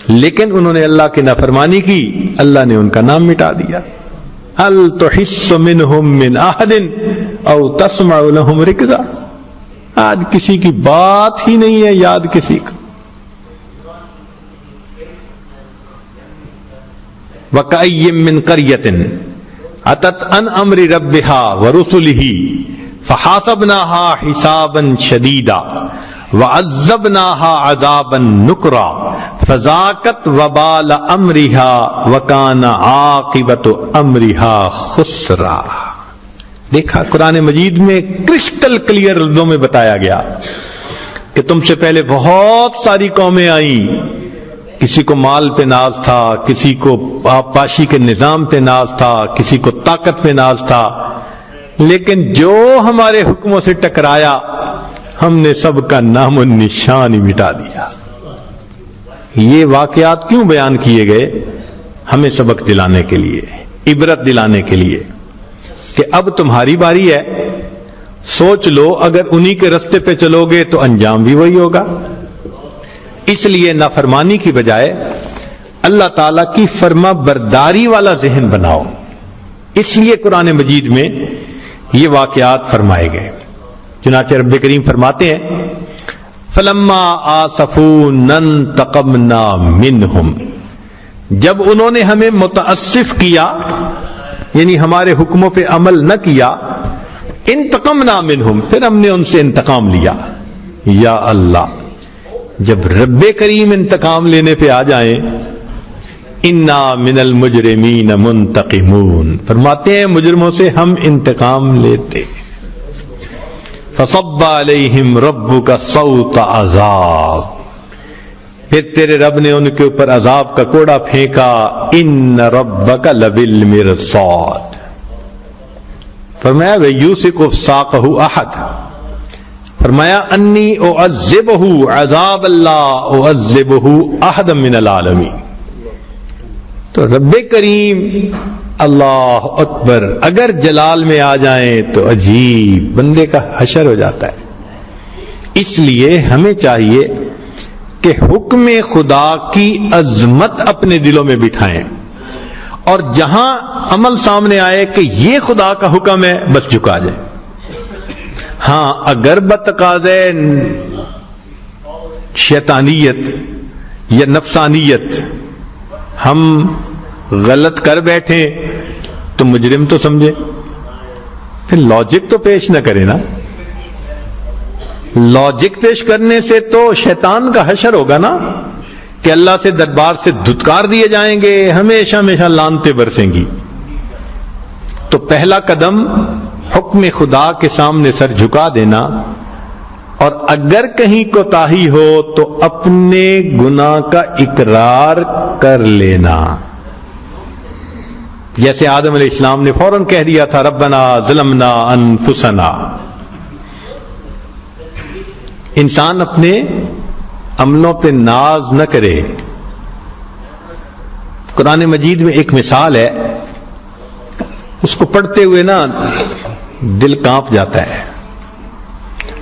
لیکن انہوں نے اللہ کی نافرمانی کی، اللہ نے ان کا نام مٹا دیا۔ هل تحس منهم من احد او تسمع لهم رکزا، آج کسی کی بات ہی نہیں ہے یاد کسی کا۔ وَكَأَيٍّ مِّن قَرْيَةٍ أَتَتْ عَنْ أَمْرِ رَبِّهَا وَرُسُلِهِ فَحَاسَبْنَاهَا حِسَابًا شَدِيدًا وَعَذَّبْنَاهَا عَذَابًا نُكْرًا فَذَاقَتْ وَبَالَ أَمْرِهَا وَكَانَ عَاقِبَةُ أَمْرِهَا خُسْرًا۔ دیکھا قرآن مجید میں کرسٹل کلیئر لفظوں میں بتایا گیا کہ تم سے پہلے بہت ساری قومیں آئیں، کسی کو مال پہ ناز تھا، کسی کو آبپاشی کے نظام پہ ناز تھا، کسی کو طاقت پہ ناز تھا، لیکن جو ہمارے حکموں سے ٹکرایا ہم نے سب کا نام و نشان ہی مٹا دیا۔ یہ واقعات کیوں بیان کیے گئے؟ ہمیں سبق دلانے کے لیے، عبرت دلانے کے لیے کہ اب تمہاری باری ہے، سوچ لو اگر انہی کے رستے پہ چلو گے تو انجام بھی وہی ہوگا۔ اس لیے نافرمانی کی بجائے اللہ تعالیٰ کی فرما برداری والا ذہن بناؤ۔ اس لیے قرآن مجید میں یہ واقعات فرمائے گئے۔ چنانچہ رب کریم فرماتے ہیں فَلَمَّا آسَفُونَا انتَقَمْنَا مِنْهُمْ، جب انہوں نے ہمیں متاسف کیا یعنی ہمارے حکموں پہ عمل نہ کیا، انتقمنا منہم، پھر ہم نے ان سے انتقام لیا۔ یا اللہ، جب رب کریم انتقام لینے پہ آ جائیں، انا من المجرمین منتقمون، فرماتے ہیں مجرموں سے ہم انتقام لیتے۔ فصب علیہم ربک صوت عذاب، پھر تیرے رب نے ان کے اوپر عذاب کا کوڑا پھینکا۔ ان ربک لبالمرصاد، فرمایا وَيُوثِقُ سَاقَهُ أَحَدٌ، فرمایا انی اعذبہ عذاب اللہ اعذبہ احد من العالمین۔ تو رب کریم اللہ اکبر اگر جلال میں آ جائیں تو عجیب بندے کا حشر ہو جاتا ہے۔ اس لیے ہمیں چاہیے کہ حکم خدا کی عظمت اپنے دلوں میں بٹھائیں، اور جہاں عمل سامنے آئے کہ یہ خدا کا حکم ہے بس جھکا جائیں۔ ہاں اگر بتقاضے شیطانیت یا نفسانیت ہم غلط کر بیٹھیں تو مجرم تو سمجھے، پھر لاجک تو پیش نہ کرے نا۔ لاجک پیش کرنے سے تو شیطان کا حشر ہوگا نا کہ اللہ سے دربار سے دھتکار دیے جائیں گے، ہمیشہ ہمیشہ لعنتیں برسیں گی۔ تو پہلا قدم حکم خدا کے سامنے سر جھکا دینا، اور اگر کہیں کوتاہی ہو تو اپنے گناہ کا اقرار کر لینا۔ جیسے آدم علیہ السلام نے فوراً کہہ دیا تھا ربنا ظلمنا انفسنا۔ انسان اپنے عملوں پہ ناز نہ کرے۔ قرآن مجید میں ایک مثال ہے اس کو پڑھتے ہوئے نا دل کانپ جاتا ہے.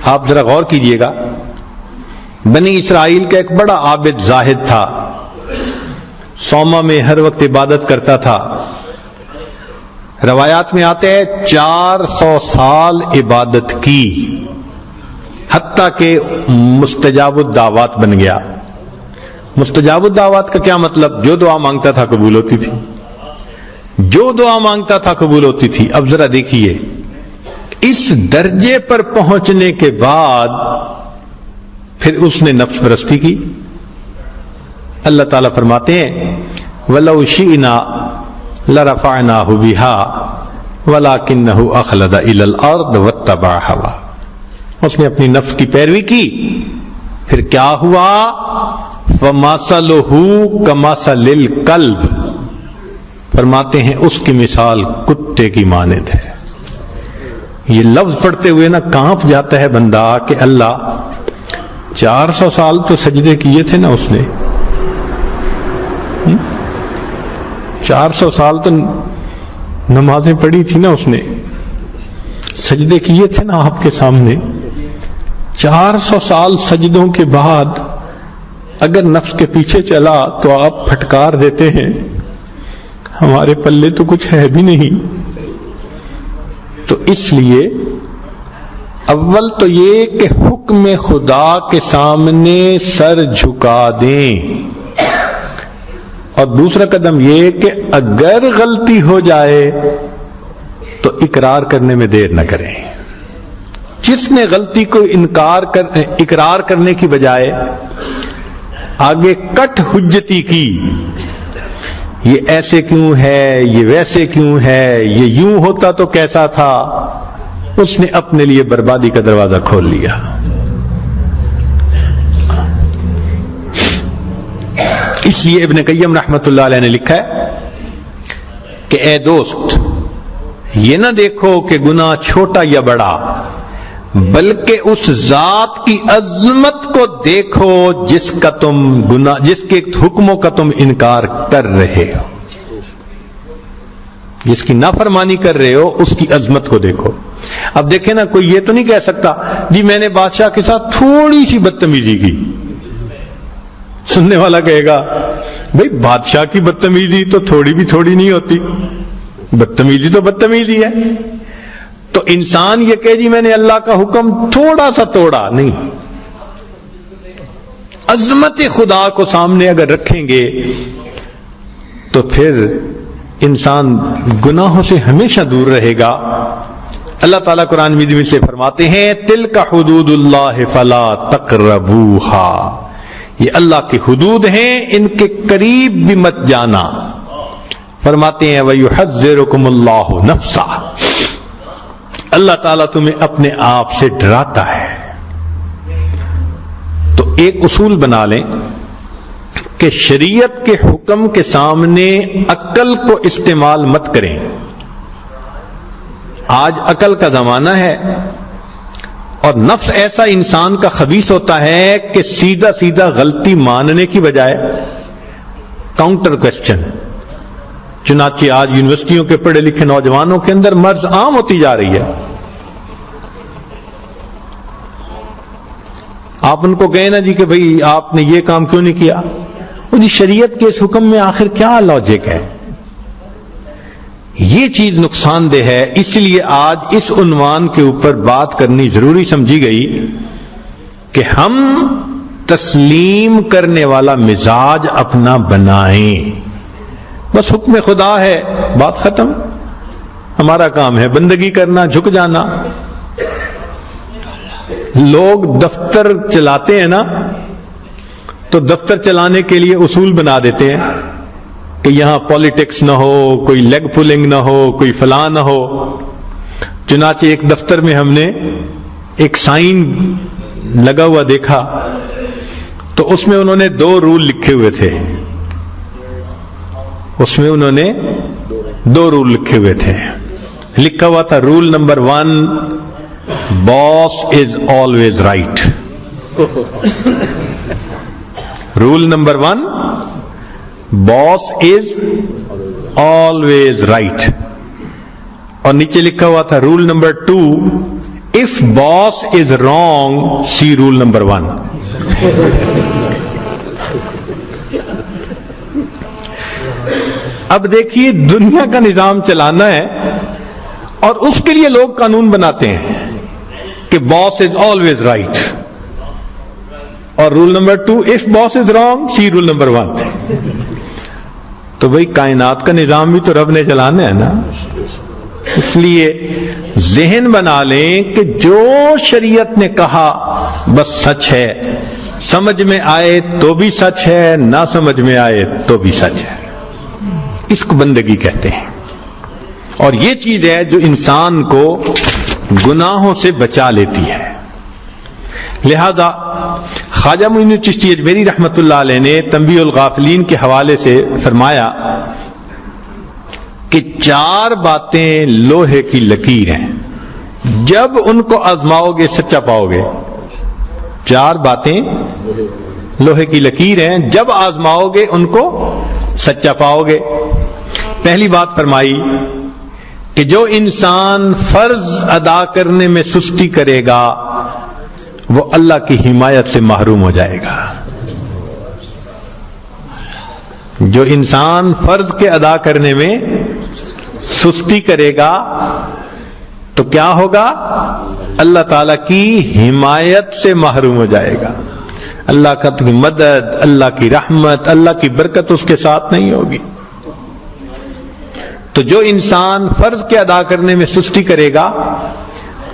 آپ ذرا غور کیجئے گا. بنی اسرائیل کا ایک بڑا عابد زاہد تھا، صومعہ میں ہر وقت عبادت کرتا تھا. روایات میں آتے ہیں 400 سال عبادت کی، حتیٰ کہ مستجاب الدعوات بن گیا. مستجاب الدعوات کا کیا مطلب؟ جو دعا مانگتا تھا قبول ہوتی تھی، جو دعا مانگتا تھا قبول ہوتی تھی. اب ذرا دیکھیے، اس درجے پر پہنچنے کے بعد پھر اس نے نفس پرستی کی. اللہ تعالیٰ فرماتے ہیں وَلَوْ شِئْنَا لَرَفَعْنَاهُ بِهَا وَلَكِنَّهُ أَخْلَدَ إِلَى الْأَرْضِ وَاتَّبَعَ هَوَاهُ. اس نے اپنی نفس کی پیروی کی. پھر کیا ہوا؟ فَمَثَلُهُ كَمَثَلِ الْكَلْبِ، فرماتے ہیں اس کی مثال کتے کی مانند ہے. یہ لفظ پڑھتے ہوئے نا کانپ جاتا ہے بندہ کہ اللہ 400 سال تو سجدے کیے تھے نا اس نے، 400 سال تو نمازیں پڑھی تھی نا اس نے، سجدے کیے تھے نا آپ کے سامنے. 400 سال سجدوں کے بعد اگر نفس کے پیچھے چلا تو آپ پھٹکار دیتے ہیں ہمارے پلے تو کچھ ہے بھی نہیں. تو اس لیے اول تو یہ کہ حکم خدا کے سامنے سر جھکا دیں، اور دوسرا قدم یہ کہ اگر غلطی ہو جائے تو اقرار کرنے میں دیر نہ کریں. جس نے غلطی کو اقرار کرنے کی بجائے آگے کٹ حجتی کی، یہ ایسے کیوں ہے، یہ ویسے کیوں ہے، یہ یوں ہوتا تو کیسا تھا، اس نے اپنے لیے بربادی کا دروازہ کھول لیا. اس لیے ابن قیم رحمت اللہ علیہ نے لکھا ہے کہ اے دوست، یہ نہ دیکھو کہ گناہ چھوٹا یا بڑا، بلکہ اس ذات کی عظمت کو دیکھو جس کے حکموں کا تم انکار کر رہے ہو، جس کی نافرمانی کر رہے ہو اس کی عظمت کو دیکھو. اب دیکھیں نا، کوئی یہ تو نہیں کہہ سکتا جی میں نے بادشاہ کے ساتھ تھوڑی سی بدتمیزی کی. سننے والا کہے گا بھئی بادشاہ کی بدتمیزی تو تھوڑی بھی تھوڑی نہیں ہوتی، بدتمیزی تو بدتمیزی ہے. تو انسان یہ کہ جی میں نے اللہ کا حکم تھوڑا سا توڑا، نہیں. عظمت خدا کو سامنے اگر رکھیں گے تو پھر انسان گناہوں سے ہمیشہ دور رہے گا. اللہ تعالیٰ قرآن مجید میں سے فرماتے ہیں تِلْكَ حُدُودُ اللَّهِ فَلَا تَقْرَبُوهَا، یہ اللہ کی حدود ہیں، ان کے قریب بھی مت جانا. فرماتے ہیں وَيُحَذِّرُكُمُ اللَّهُ نَفْسَهُ، اللہ تعالیٰ تمہیں اپنے آپ سے ڈراتا ہے. تو ایک اصول بنا لیں کہ شریعت کے حکم کے سامنے عقل کو استعمال مت کریں. آج عقل کا زمانہ ہے اور نفس ایسا انسان کا خبیث ہوتا ہے کہ سیدھا سیدھا غلطی ماننے کی بجائے کاؤنٹر کوسچن. چنانچہ آج یونیورسٹیوں کے پڑھے لکھے نوجوانوں کے اندر مرض عام ہوتی جا رہی ہے. آپ ان کو کہیں نا جی کہ بھئی آپ نے یہ کام کیوں نہیں کیا، وہ جی شریعت کے اس حکم میں آخر کیا لاجک ہے. یہ چیز نقصان دہ ہے. اس لیے آج اس عنوان کے اوپر بات کرنی ضروری سمجھی گئی کہ ہم تسلیم کرنے والا مزاج اپنا بنائیں. بس حکم خدا ہے، بات ختم. ہمارا کام ہے بندگی کرنا، جھک جانا. لوگ دفتر چلاتے ہیں نا تو دفتر چلانے کے لیے اصول بنا دیتے ہیں کہ یہاں پالیٹکس نہ ہو، کوئی لیگ پولنگ نہ ہو، کوئی فلاں نہ ہو. چنانچہ ایک دفتر میں ہم نے ایک سائن لگا ہوا دیکھا تو اس میں انہوں نے 2 رول لکھے ہوئے تھے. اس میں انہوں نے 2 رول لکھے ہوئے تھے. لکھا ہوا تھا roll number 1 boss is always right. Roll number 1 boss is always right. اور نیچے لکھا ہوا تھا roll number 2، if boss is wrong see roll number 1۔ اب دیکھیے دنیا کا نظام چلانا ہے اور اس کے لیے لوگ قانون بناتے ہیں کہ باس از آلویز رائٹ، اور roll number 2 if boss is wrong see roll number 1۔ تو بھئی کائنات کا نظام بھی تو رب نے چلانا ہے نا، اس لیے ذہن بنا لیں کہ جو شریعت نے کہا بس سچ ہے، سمجھ میں آئے تو بھی سچ ہے، نہ سمجھ میں آئے تو بھی سچ ہے۔ اس کو بندگی کہتے ہیں، اور یہ چیز ہے جو انسان کو گناہوں سے بچا لیتی ہے۔ لہذا خواجہ معین الدین چشتی اجمیری رحمۃ اللہ علیہ نے تنبیہ الغافلین کے حوالے سے فرمایا کہ 4 باتیں لوہے کی لکیر ہیں، جب ان کو آزماؤ گے سچا پاؤ گے۔ 4 باتیں لوہے کی لکیر ہیں، جب آزماؤ گے ان کو سچا پاؤ گے۔ پہلی بات فرمائی کہ جو انسان فرض ادا کرنے میں سستی کرے گا وہ اللہ کی حمایت سے محروم ہو جائے گا۔ جو انسان فرض کے ادا کرنے میں سستی کرے گا تو کیا ہوگا؟ اللہ تعالی کی حمایت سے محروم ہو جائے گا، اللہ کی مدد، اللہ کی رحمت، اللہ کی برکت اس کے ساتھ نہیں ہوگی۔ تو جو انسان فرض کے ادا کرنے میں سستی کرے گا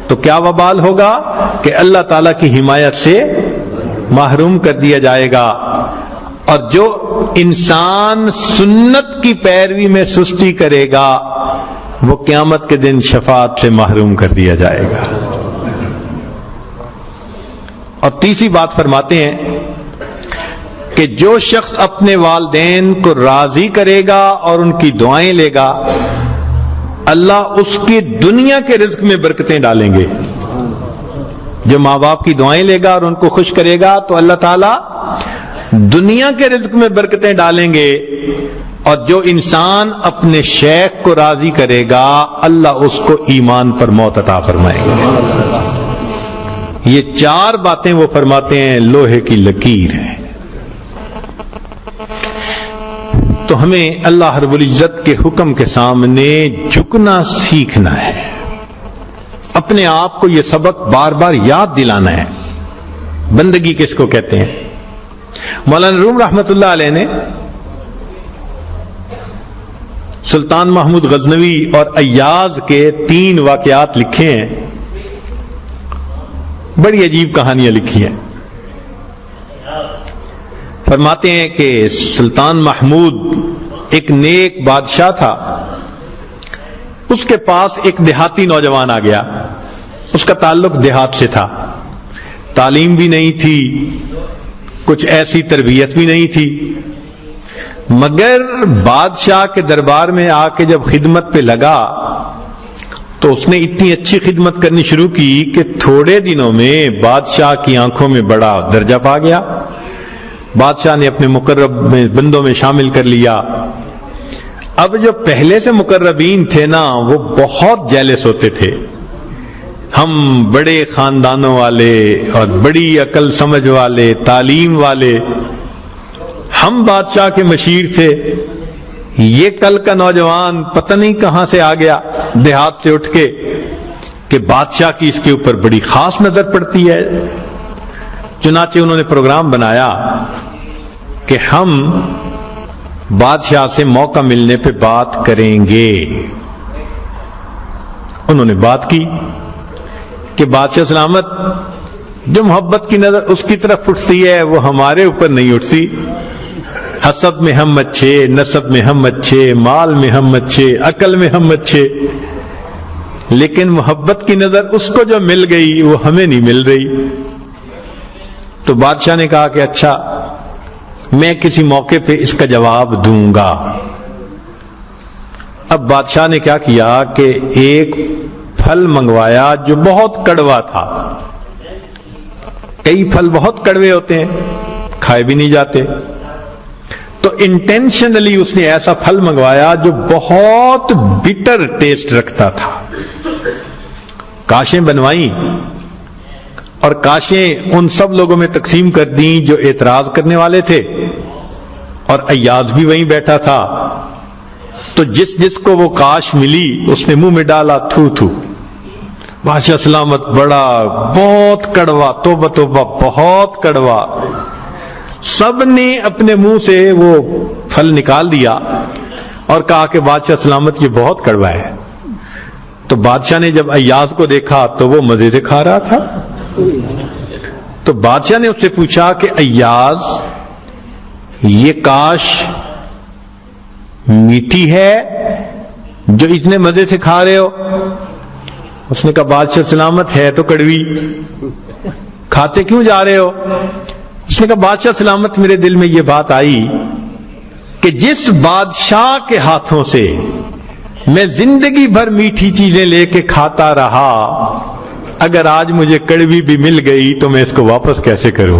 تو کیا وبال ہوگا کہ اللہ تعالیٰ کی حمایت سے محروم کر دیا جائے گا، اور جو انسان سنت کی پیروی میں سستی کرے گا وہ قیامت کے دن شفاعت سے محروم کر دیا جائے گا۔ اور تیسری بات فرماتے ہیں کہ جو شخص اپنے والدین کو راضی کرے گا اور ان کی دعائیں لے گا اللہ اس کی دنیا کے رزق میں برکتیں ڈالیں گے۔ جو ماں باپ کی دعائیں لے گا اور ان کو خوش کرے گا تو اللہ تعالیٰ دنیا کے رزق میں برکتیں ڈالیں گے، اور جو انسان اپنے شیخ کو راضی کرے گا اللہ اس کو ایمان پر موت عطا فرمائے گا۔ یہ 4 باتیں وہ فرماتے ہیں لوہے کی لکیر ہیں۔ تو ہمیں اللہ رب العزت کے حکم کے سامنے جھکنا سیکھنا ہے، اپنے آپ کو یہ سبق بار بار یاد دلانا ہے۔ بندگی کس کو کہتے ہیں؟ مولانا روم رحمت اللہ علیہ نے سلطان محمود غزنوی اور ایاز کے 3 واقعات لکھے ہیں، بڑی عجیب کہانیاں لکھی ہیں۔ فرماتے ہیں کہ سلطان محمود ایک نیک بادشاہ تھا، اس کے پاس ایک دیہاتی نوجوان آ گیا، اس کا تعلق دیہات سے تھا، تعلیم بھی نہیں تھی، کچھ ایسی تربیت بھی نہیں تھی، مگر بادشاہ کے دربار میں آ کے جب خدمت پہ لگا تو اس نے اتنی اچھی خدمت کرنی شروع کی کہ تھوڑے دنوں میں بادشاہ کی آنکھوں میں بڑا درجہ پا گیا، بادشاہ نے اپنے مقرب میں بندوں میں شامل کر لیا۔ اب جو پہلے سے مقربین تھے نا وہ بہت جیلس ہوتے تھے، ہم بڑے خاندانوں والے اور بڑی عقل سمجھ والے، تعلیم والے، ہم بادشاہ کے مشیر تھے، یہ کل کا نوجوان پتہ نہیں کہاں سے آ گیا دیہات سے اٹھ کے کہ بادشاہ کی اس کے اوپر بڑی خاص نظر پڑتی ہے۔ چنانچہ انہوں نے پروگرام بنایا کہ ہم بادشاہ سے موقع ملنے پہ بات کریں گے۔ انہوں نے بات کی کہ بادشاہ سلامت، جو محبت کی نظر اس کی طرف اٹھتی ہے وہ ہمارے اوپر نہیں اٹھتی، حسب میں ہم اچھے، نسب میں ہم اچھے، مال میں ہم اچھے، عقل میں ہم اچھے، لیکن محبت کی نظر اس کو جو مل گئی وہ ہمیں نہیں مل رہی۔ تو بادشاہ نے کہا کہ اچھا میں کسی موقع پہ اس کا جواب دوں گا۔ اب بادشاہ نے کیا کیا کہ ایک پھل منگوایا جو بہت کڑوا تھا، کئی پھل بہت کڑوے ہوتے ہیں، کھائے بھی نہیں جاتے، تو انٹینشنلی اس نے ایسا پھل منگوایا جو بہت بٹر ٹیسٹ رکھتا تھا۔ کاشیں بنوائیں اور کاشیں ان سب لوگوں میں تقسیم کر دیں جو اعتراض کرنے والے تھے، اور ایاز بھی وہیں بیٹھا تھا، تو جس جس کو وہ کاش ملی اس نے منہ میں ڈالا تھو تھو۔ بادشاہ سلامت بڑا بہت کڑوا، توبہ توبہ بہت کڑوا، سب نے اپنے منہ سے وہ پھل نکال دیا اور کہا کہ بادشاہ سلامت یہ بہت کڑوا ہے۔ تو بادشاہ نے جب ایاز کو دیکھا تو وہ مزے سے کھا رہا تھا، تو بادشاہ نے اس سے پوچھا کہ ایاز یہ کاش میٹھی ہے جو اتنے مزے سے کھا رہے ہو؟ اس نے کہا بادشاہ سلامت ہے تو کڑوی، کھاتے کیوں جا رہے ہو؟ اس نے کہا بادشاہ سلامت میرے دل میں یہ بات آئی کہ جس بادشاہ کے ہاتھوں سے میں زندگی بھر میٹھی چیزیں لے کے کھاتا رہا، اگر آج مجھے کڑوی بھی مل گئی تو میں اس کو واپس کیسے کروں؟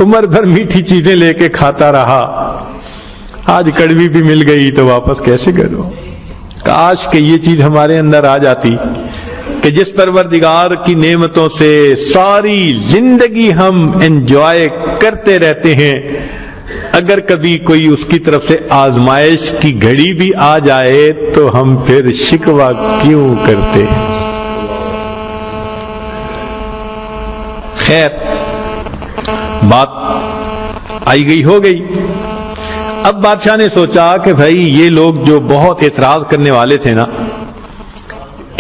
عمر بھر میٹھی چیزیں لے کے کھاتا رہا، آج کڑوی بھی مل گئی تو واپس کیسے کروں؟ کاش کہ یہ چیز ہمارے اندر آ جاتی کہ جس پروردگار کی نعمتوں سے ساری زندگی ہم انجوائے کرتے رہتے ہیں، اگر کبھی کوئی اس کی طرف سے آزمائش کی گھڑی بھی آ جائے تو ہم پھر شکوہ کیوں کرتے ہیں؟ خیر، بات آئی گئی ہو گئی۔ اب بادشاہ نے سوچا کہ بھائی یہ لوگ جو بہت اعتراض کرنے والے تھے نا،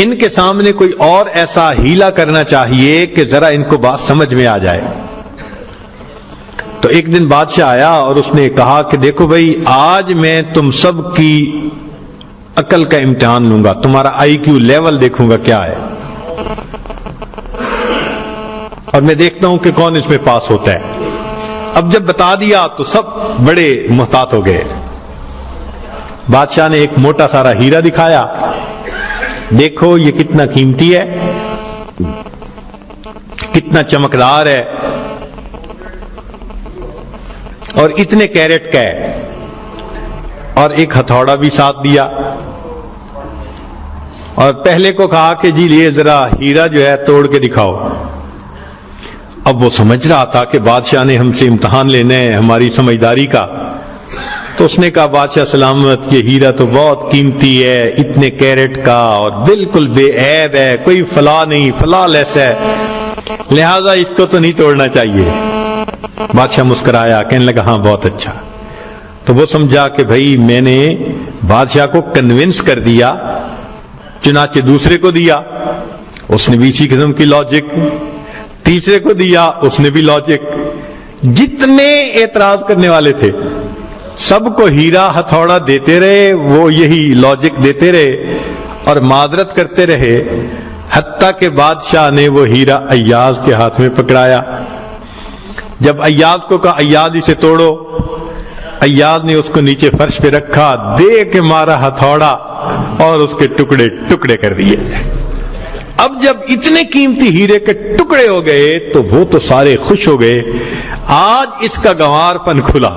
ان کے سامنے کوئی اور ایسا ہیلا کرنا چاہیے کہ ذرا ان کو بات سمجھ میں آ جائے۔ تو ایک دن بادشاہ آیا اور اس نے کہا کہ دیکھو بھائی، آج میں تم سب کی عقل کا امتحان لوں گا، تمہارا آئی کیو لیول دیکھوں گا کیا ہے، اور میں دیکھتا ہوں کہ کون اس میں پاس ہوتا ہے۔ اب جب بتا دیا تو سب بڑے محتاط ہو گئے۔ بادشاہ نے ایک موٹا سارا ہیرا دکھایا، دیکھو یہ کتنا قیمتی ہے، کتنا چمکدار ہے، اور اتنے کیرٹ کا ہے، اور ایک ہتھوڑا بھی ساتھ دیا، اور پہلے کو کہا کہ جی یہ ذرا ہیرا جو ہے توڑ کے دکھاؤ۔ اب وہ سمجھ رہا تھا کہ بادشاہ نے ہم سے امتحان لینا ہے ہماری سمجھداری کا، تو اس نے کہا بادشاہ سلامت یہ ہیرا تو بہت قیمتی ہے، اتنے کیرٹ کا، اور بالکل بے عیب ہے، کوئی فلاں نہیں، فلاں لیس ہے، لہذا اس کو تو نہیں توڑنا چاہیے۔ بادشاہ مسکرایا، کہنے لگا ہاں بہت اچھا۔ تو وہ سمجھا کہ بھائی میں نے بادشاہ کو کنونس کر دیا، چنانچہ دوسرے کو دیا، اس نے بھی اسی قسم کی لاجک، تیسرے کو دیا، اس نے بھی لاجک، جتنے اعتراض کرنے والے تھے سب کو ہیرا ہتھوڑا دیتے رہے، وہ یہی لاجک دیتے رہے اور معذرت کرتے رہے، حتیٰ کہ بادشاہ نے وہ ہیرا ایاز کے ہاتھ میں پکڑایا۔ جب ایاز کو کہا ایاز اسے توڑو، ایاز نے اس کو نیچے فرش پہ رکھا، دے کے مارا ہتھوڑا اور اس کے ٹکڑے ٹکڑے کر دیے۔ اب جب اتنے قیمتی ہیرے کے ٹکڑے ہو گئے تو وہ تو سارے خوش ہو گئے، آج اس کا گنوار پن کھلا،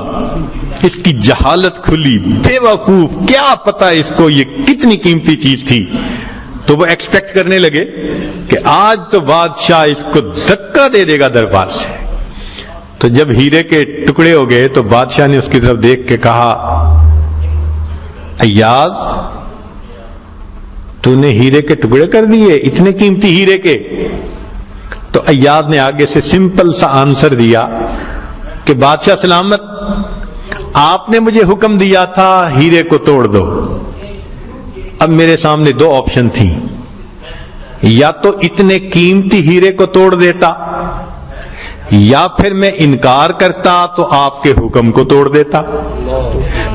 اس کی جہالت کھلی، بے وقوف، کیا پتا اس کو یہ کتنی قیمتی چیز تھی۔ تو وہ ایکسپیکٹ کرنے لگے کہ آج تو بادشاہ اس کو دھکا دے دے گا دربار سے۔ تو جب ہیرے کے ٹکڑے ہو گئے تو بادشاہ نے اس کی طرف دیکھ کے کہا ایاز تو نے ہیرے کے ٹکڑے کر دیے، اتنے قیمتی ہیرے کے؟ تو ایاز نے آگے سے سمپل سا آنسر دیا کہ بادشاہ سلامت آپ نے مجھے حکم دیا تھا ہیرے کو توڑ دو، اب میرے سامنے دو آپشن تھی، یا تو اتنے قیمتی ہیرے کو توڑ دیتا، یا پھر میں انکار کرتا تو آپ کے حکم کو توڑ دیتا۔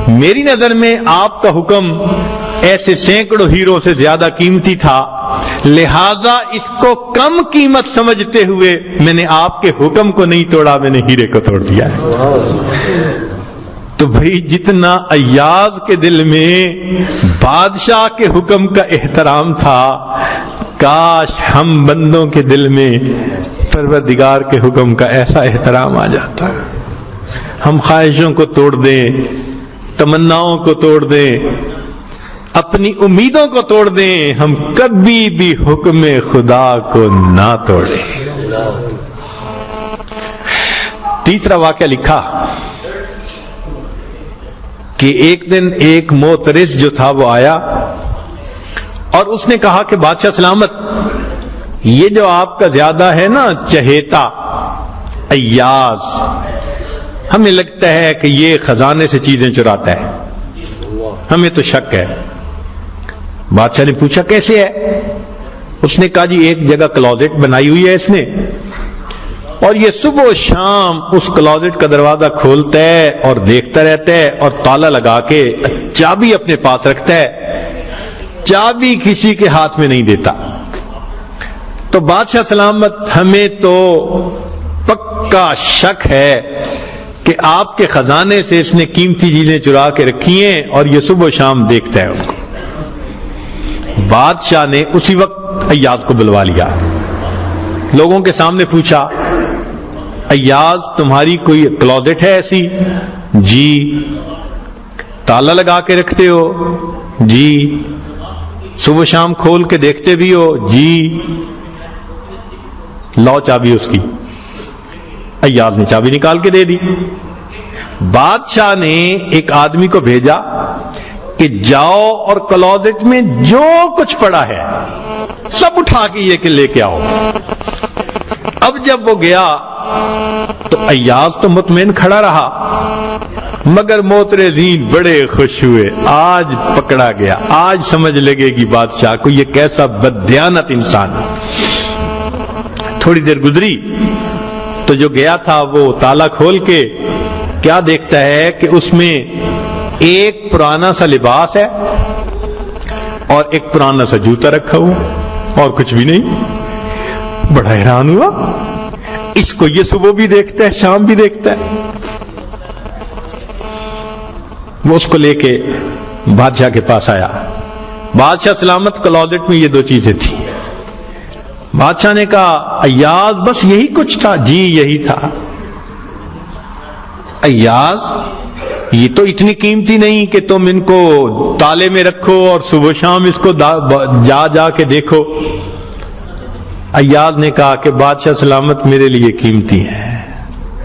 میری نظر میں آپ کا حکم ایسے سینکڑوں ہیروں سے زیادہ قیمتی تھا، لہذا اس کو کم قیمت سمجھتے ہوئے میں نے آپ کے حکم کو نہیں توڑا، میں نے ہیرے کو توڑ دیا ہے۔ تو بھئی جتنا ایاز کے دل میں بادشاہ کے حکم کا احترام تھا، کاش ہم بندوں کے دل میں پروردگار کے حکم کا ایسا احترام آ جاتا۔ ہم خواہشوں کو توڑ دیں، تمناؤں کو توڑ دیں، اپنی امیدوں کو توڑ دیں، ہم کبھی بھی حکم خدا کو نہ توڑیں۔ تیسرا واقعہ لکھا کہ ایک دن ایک معترض جو تھا وہ آیا اور اس نے کہا کہ بادشاہ سلامت، یہ جو آپ کا زیادہ ہے نا چہیتا ایاز، ہمیں لگتا ہے کہ یہ خزانے سے چیزیں چراتا ہے، ہمیں تو شک ہے۔ بادشاہ نے پوچھا کیسے ہے؟ اس نے کہا جی ایک جگہ کلوزٹ بنائی ہوئی ہے اس نے، اور یہ صبح و شام اس کلوزٹ کا دروازہ کھولتا ہے اور دیکھتا رہتا ہے اور تالا لگا کے چابی اپنے پاس رکھتا ہے، چابی کسی کے ہاتھ میں نہیں دیتا۔ تو بادشاہ سلامت ہمیں تو پکا شک ہے کہ آپ کے خزانے سے اس نے قیمتی چیزیں چرا کے رکھی ہیں اور یہ صبح و شام دیکھتا ہے ان کو۔ بادشاہ نے اسی وقت ایاز کو بلوا لیا، لوگوں کے سامنے پوچھا ایاز تمہاری کوئی کلوزٹ ہے ایسی؟ جی۔ تالا لگا کے رکھتے ہو؟ جی۔ صبح شام کھول کے دیکھتے بھی ہو؟ جی۔ لاؤ چابی اس کی۔ ایاز نے چابی نکال کے دے دی۔ بادشاہ نے ایک آدمی کو بھیجا کہ جاؤ اور کلوزٹ میں جو کچھ پڑا ہے سب اٹھا کے یہ کہ لے کے آؤ۔ اب جب وہ گیا تو ایاز تو مطمئن کھڑا رہا، مگر معترضین بڑے خوش ہوئے، آج پکڑا گیا، آج سمجھ لگے گی بادشاہ کو یہ کیسا بددیانت انسان۔ تھوڑی دیر گزری تو جو گیا تھا وہ تالا کھول کے کیا دیکھتا ہے کہ اس میں ایک پرانا سا لباس ہے اور ایک پرانا سا جوتا رکھا ہوا اور کچھ بھی نہیں۔ بڑا حیران ہوا، اس کو یہ صبح بھی دیکھتا ہے شام بھی دیکھتا ہے۔ وہ اس کو لے کے بادشاہ کے پاس آیا۔ بادشاہ سلامت کلوزٹ میں یہ دو چیزیں تھیں۔ بادشاہ نے کہا ایاز بس یہی کچھ تھا؟ جی یہی تھا۔ ایاز یہ تو اتنی قیمتی نہیں کہ تم ان کو تالے میں رکھو اور صبح شام اس کو جا جا کے دیکھو۔ ایاز نے کہا کہ بادشاہ سلامت میرے لیے قیمتی ہے۔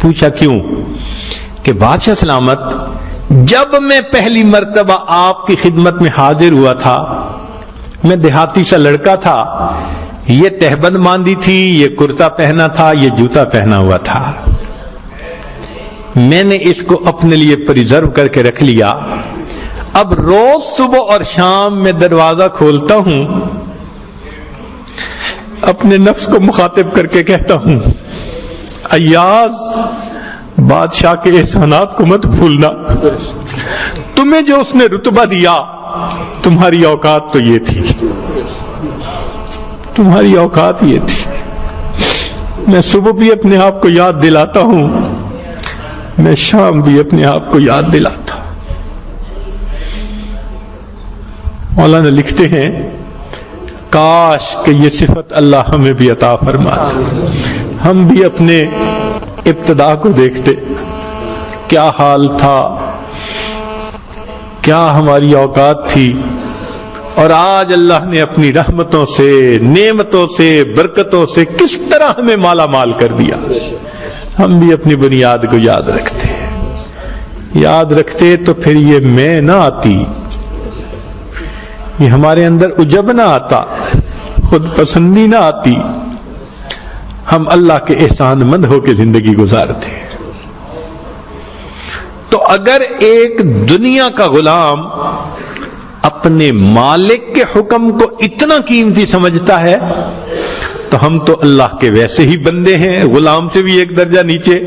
پوچھا کیوں؟ کہ بادشاہ سلامت جب میں پہلی مرتبہ آپ کی خدمت میں حاضر ہوا تھا، میں دیہاتی سا لڑکا تھا، یہ تہبند باندھی تھی، یہ کرتا پہنا تھا، یہ جوتا پہنا ہوا تھا، میں نے اس کو اپنے لیے پریزرو کر کے رکھ لیا۔ اب روز صبح اور شام میں دروازہ کھولتا ہوں، اپنے نفس کو مخاطب کر کے کہتا ہوں ایاز بادشاہ کے احسانات کو مت بھولنا، تمہیں جو اس نے رتبہ دیا تمہاری اوقات تو یہ تھی، تمہاری اوقات یہ تھی۔ میں صبح بھی اپنے آپ کو یاد دلاتا ہوں، میں شام بھی اپنے آپ کو یاد دلاتا۔ مولانا لکھتے ہیں کاش کہ یہ صفت اللہ ہمیں بھی عطا فرماتا، ہم بھی اپنے ابتدا کو دیکھتے، کیا حال تھا، کیا ہماری اوقات تھی، اور آج اللہ نے اپنی رحمتوں سے، نعمتوں سے، برکتوں سے کس طرح ہمیں مالا مال کر دیا۔ ہم بھی اپنی بنیاد کو یاد رکھتے، یاد رکھتے تو پھر یہ میں نہ آتی، یہ ہمارے اندر عجب نہ آتا، خود پسندی نہ آتی، ہم اللہ کے احسان مند ہو کے زندگی گزارتے۔ تو اگر ایک دنیا کا غلام اپنے مالک کے حکم کو اتنا قیمتی سمجھتا ہے تو ہم تو اللہ کے ویسے ہی بندے ہیں، غلام سے بھی ایک درجہ نیچے،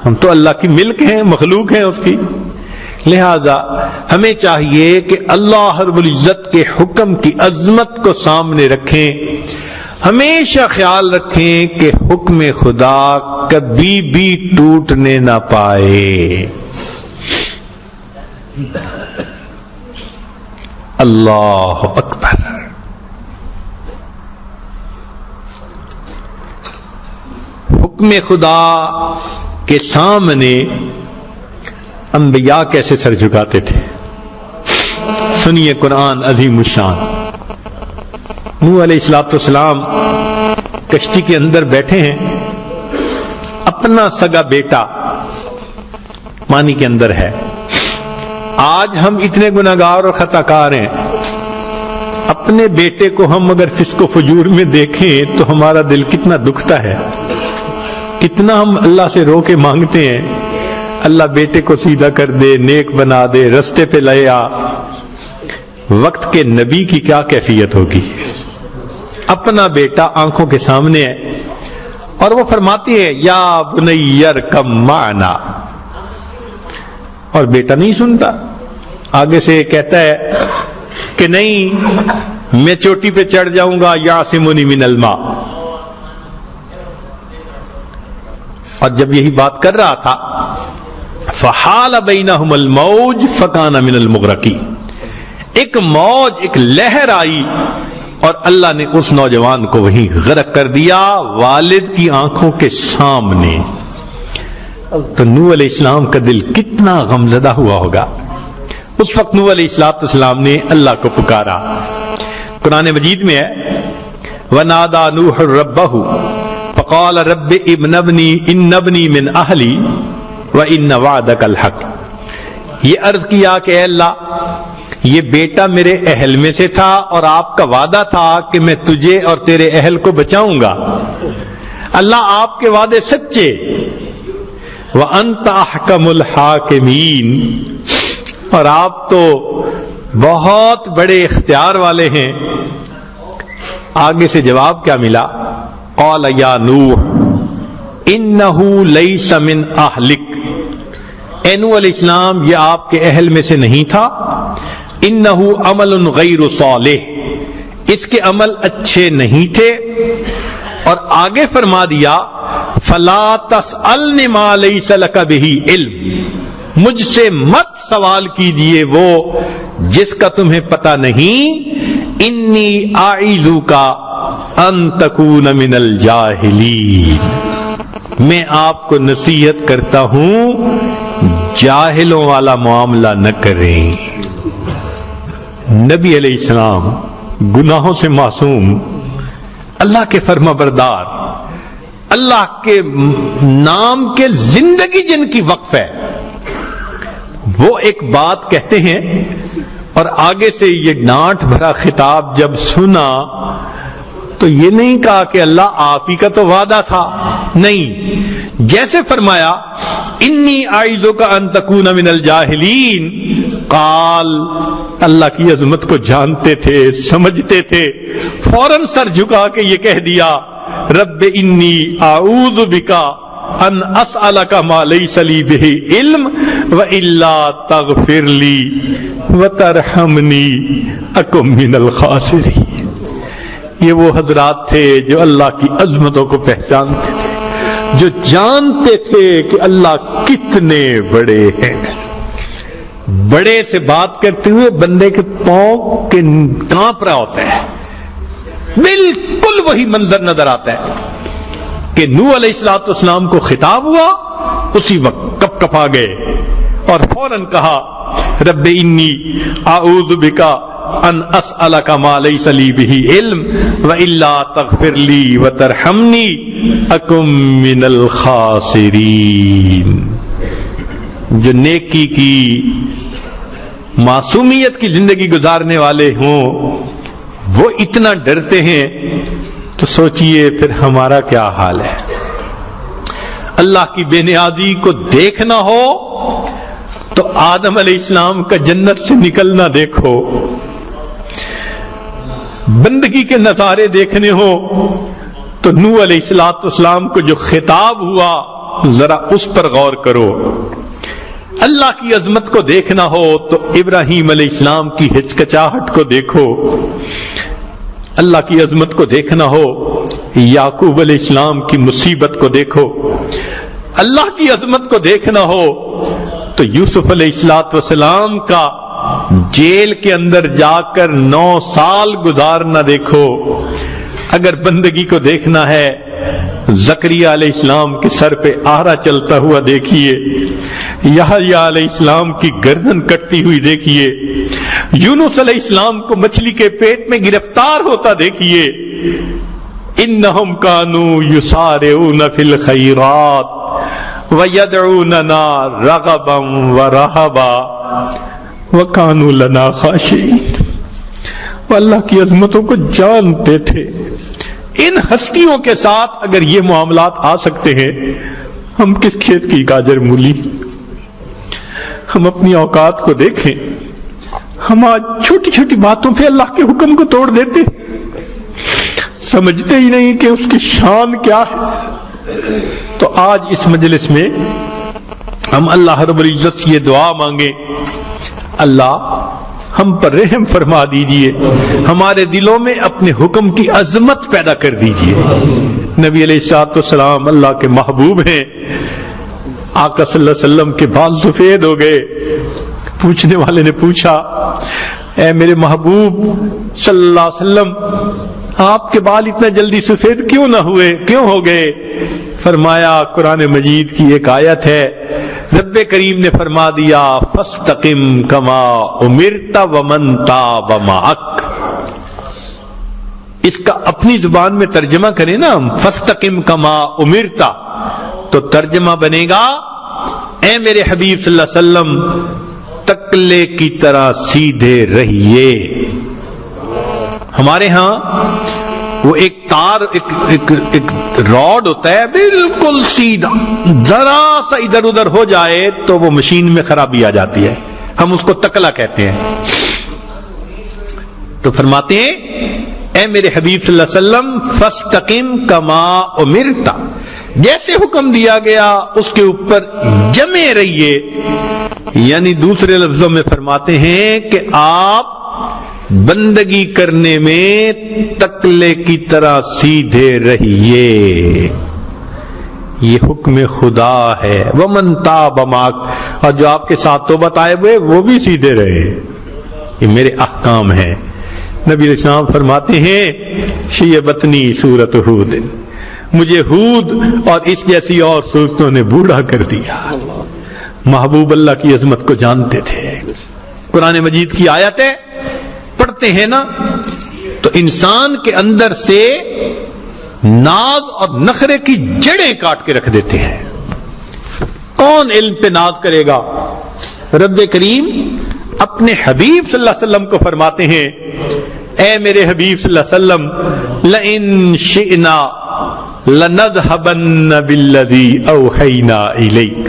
ہم تو اللہ کی ملک ہیں، مخلوق ہیں اس کی۔ لہذا ہمیں چاہیے کہ اللہ رب العزت کے حکم کی عظمت کو سامنے رکھیں، ہمیشہ خیال رکھیں کہ حکم خدا کبھی بھی ٹوٹنے نہ پائے۔ اللہ اکبر۔ حکم خدا کے سامنے انبیاء کیسے سر جھکاتے تھے، سنیے قرآن عظیم الشان۔ نوح علیہ السلام کشتی کے اندر بیٹھے ہیں، اپنا سگا بیٹا پانی کے اندر ہے۔ آج ہم اتنے گناہگار اور خطا کار ہیں، اپنے بیٹے کو ہم اگر فسق و فجور میں دیکھیں تو ہمارا دل کتنا دکھتا ہے، کتنا ہم اللہ سے رو کے مانگتے ہیں اللہ بیٹے کو سیدھا کر دے، نیک بنا دے، رستے پہ لے آ۔ وقت کے نبی کی کیا کیفیت ہوگی؟ اپنا بیٹا آنکھوں کے سامنے ہے اور وہ فرماتی ہے یا بنی ارکب معنا، اور بیٹا نہیں سنتا، آگے سے کہتا ہے کہ نہیں میں چوٹی پہ چڑھ جاؤں گا، یعصمنی من الماء۔ اور جب یہی بات کر رہا تھا فحال بینہم الموج فکان من المغرقین، ایک موج، ایک لہر آئی اور اللہ نے اس نوجوان کو وہیں غرق کر دیا والد کی آنکھوں کے سامنے۔ تو نوح علیہ السلام کا دل کتنا غمزدہ ہوا ہوگا۔ اس وقت نوح علیہ السلام نے اللہ کو پکارا۔ قرآن مجید میں ہے وَنَادَى نُوحٌ رَبَّهُ فَقَالَ رَبِّ إِنَّ ابْنِي مِنْ أَهْلِي وَإِنَّ وَعْدَكَ الْحَقُّ، یہ عرض کیا کہ اے اللہ یہ بیٹا میرے اہل میں سے تھا اور آپ کا وعدہ تھا کہ میں تجھے اور تیرے اہل کو بچاؤں گا۔ اللہ آپ کے وعدے سچے۔ وَأَنْتَ أَحْكَمُ الْحَاكِمِينَ، اور آپ تو بہت بڑے اختیار والے ہیں۔ آگے سے جواب کیا ملا؟ قال یا نوح انہ لیس من اہلک، اے نوح علیہ السلام یہ آپ کے اہل میں سے نہیں تھا۔ انہ عمل غیر صالح، اس کے عمل اچھے نہیں تھے۔ اور آگے فرما دیا فلا تسألنی ما لیس لک بہ علم، مجھ سے مت سوال کیجئے وہ جس کا تمہیں پتہ نہیں۔ انی اعیذک ان تکون من الجاہلین، میں آپ کو نصیحت کرتا ہوں جاہلوں والا معاملہ نہ کریں۔ نبی علیہ السلام گناہوں سے معصوم، اللہ کے فرما بردار، اللہ کے نام کے زندگی جن کی وقف ہے، وہ ایک بات کہتے ہیں اور آگے سے یہ ڈانٹ بھرا خطاب جب سنا تو یہ نہیں کہا کہ اللہ آپ ہی کا تو وعدہ تھا، نہیں، جیسے فرمایا انی اعیذک ان تکون من الجاہلین، قال اللہ کی عظمت کو جانتے تھے، سمجھتے تھے، فوراً سر جھکا کے یہ کہہ دیا رب انی اعوذ بک ان اسألک ما لیس لی بہ علم والا تغفر لی وترحمنی اکن من الخاسرین۔ یہ وہ حضرات تھے جو اللہ کی عظمتوں کو پہچانتے تھے، جو جانتے تھے کہ اللہ کتنے بڑے ہیں۔ بڑے سے بات کرتے ہوئے بندے کے پاؤں کے کانپ رہا ہوتا ہے، بالکل وہی منظر نظر آتا ہے کہ نوح علیہ السلام کو خطاب ہوا، اسی وقت کپ کپا گئے اور فوراً کہا رب انی اعوذ بک ان اسألک ما لیس لی بہ علم والا تغفر لی وترحمنی اکن من الخاسرین۔ جو نیکی کی، معصومیت کی زندگی گزارنے والے ہوں وہ اتنا ڈرتے ہیں تو سوچئے پھر ہمارا کیا حال ہے۔ اللہ کی بے نیازی کو دیکھنا ہو تو آدم علیہ السلام کا جنت سے نکلنا دیکھو، بندگی کے نظارے دیکھنے ہو تو نوح علیہ السلام کو جو خطاب ہوا ذرا اس پر غور کرو۔ اللہ کی عظمت کو دیکھنا ہو تو ابراہیم علیہ السلام کی ہچکچاہٹ کو دیکھو، اللہ کی عظمت کو دیکھنا ہو یعقوب علیہ السلام کی مصیبت کو دیکھو، اللہ کی عظمت کو دیکھنا ہو تو یوسف علیہ السلام کا جیل کے اندر جا کر 9 سال گزارنا دیکھو۔ اگر بندگی کو دیکھنا ہے زکریا علیہ السلام کے سر پہ آرا چلتا ہوا دیکھیے، یحییٰ علیہ السلام کی گردن کٹتی ہوئی دیکھیے، یونس علیہ السلام کو مچھلی کے پیٹ میں گرفتار ہوتا دیکھیے، انہم کانوا یسارعون فی الخیرات ویدعوننا رغبا ورہبا وکانوا لنا خاشعین۔ وہ اللہ کی عظمتوں کو جانتے تھے۔ ان ہستیوں کے ساتھ اگر یہ معاملات آ سکتے ہیں، ہم کس کھیت کی گاجر مولی؟ ہم اپنی اوقات کو دیکھیں، ہم آج چھوٹی چھوٹی باتوں پہ اللہ کے حکم کو توڑ دیتے، سمجھتے ہی نہیں کہ اس کی شان کیا ہے۔ تو آج اس مجلس میں ہم اللہ رب العزت سے یہ دعا مانگیں، اللہ ہم پر رحم فرما دیجئے، ہمارے دلوں میں اپنے حکم کی عظمت پیدا کر دیجئے۔ نبی علیہ الصلوۃ والسلام اللہ کے محبوب ہیں، آقا صلی اللہ علیہ وسلم کے بال سفید ہو گئے۔ پوچھنے والے نے پوچھا، اے میرے محبوب صلی اللہ علیہ وسلم، آپ کے بال اتنا جلدی سفید کیوں نہ ہوئے، کیوں ہو گئے؟ فرمایا قرآن مجید کی ایک آیت ہے، رب کریم نے فرما دیا فاستقم کما امرت ومن تاب معک۔ اس کا اپنی زبان میں ترجمہ کریں نا ہم، فاستقم کما امرت، تو ترجمہ بنے گا اے میرے حبیب صلی اللہ علیہ وسلم تکلے کی طرح سیدھے رہیے۔ ہمارے ہاں وہ ایک تار ایک راڈ ہوتا ہے بالکل سیدھا، ذرا سا ادھر ادھر ہو جائے تو وہ مشین میں خرابی آ جاتی ہے، ہم اس کو تکلا کہتے ہیں۔ تو فرماتے ہیں اے میرے حبیب صلی اللہ علیہ وسلم فاستقم کما امرت، جیسے حکم دیا گیا اس کے اوپر جمے رہیے۔ یعنی دوسرے لفظوں میں فرماتے ہیں کہ آپ بندگی کرنے میں تکلے کی طرح سیدھے رہیے، یہ حکم خدا ہے۔ ومن تاب معک، اور جو آپ کے ساتھ توبہ آئے ہوئے وہ بھی سیدھے رہے، یہ میرے احکام ہیں۔ نبی علیہ السلام فرماتے ہیں شیبتنی سورۃ ہود، مجھے ہود اور اس جیسی اور سورتوں نے بوڑھا کر دیا۔ محبوب اللہ کی عظمت کو جانتے تھے۔ قرآن مجید کی آیتیں پڑھتے ہیں نا تو انسان کے اندر سے ناز اور نخرے کی جڑیں کاٹ کے رکھ دیتے ہیں۔ کون علم پہ ناز کرے گا؟ رب کریم اپنے حبیب صلی اللہ علیہ وسلم کو فرماتے ہیں اے میرے حبیب صلی اللہ علیہ وسلم لئن شئنا لنذهبن بالذی اوحینا الیک،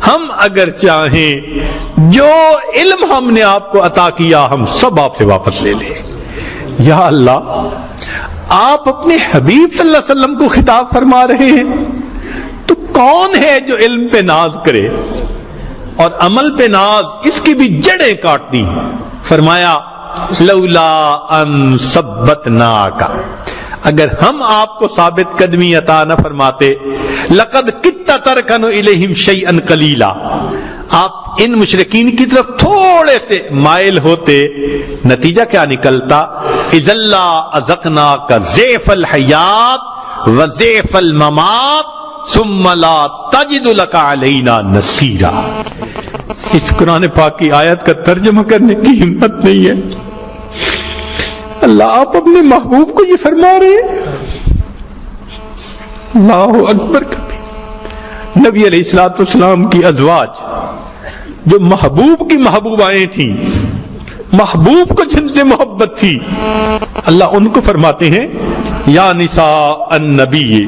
ہم اگر چاہیں جو علم ہم نے آپ کو عطا کیا ہم سب آپ سے واپس لے لیں۔ یا اللہ، آپ اپنے حبیب صلی اللہ علیہ وسلم کو خطاب فرما رہے ہیں، تو کون ہے جو علم پہ ناز کرے اور عمل پہ ناز؟ اس کی بھی جڑیں کاٹ دی۔ فرمایا لولا ان ثبتناک، اگر ہم آپ کو ثابت قدمی عطا نہ فرماتے، لقد کدت ترکن الیہم شیئا قلیلا، آپ ان مشرکین کی طرف تھوڑے سے مائل ہوتے، نتیجہ کیا نکلتا؟ اذا لا اذقناک ضعف الحیات وضعف الممات ثم لا تجد لک علینا نصیرا۔ اس قرآن پاک کی آیت کا ترجمہ کرنے کی ہمت نہیں ہے۔ اللہ آپ اپنے محبوب کو یہ فرما رہے ہیں، اللہ اکبر کبھی۔ نبی علیہ الصلوۃ والسلام کی ازواج جو محبوب کی محبوبائیں تھیں، محبوب کو جن سے محبت تھی، اللہ ان کو فرماتے ہیں یا نساء النبی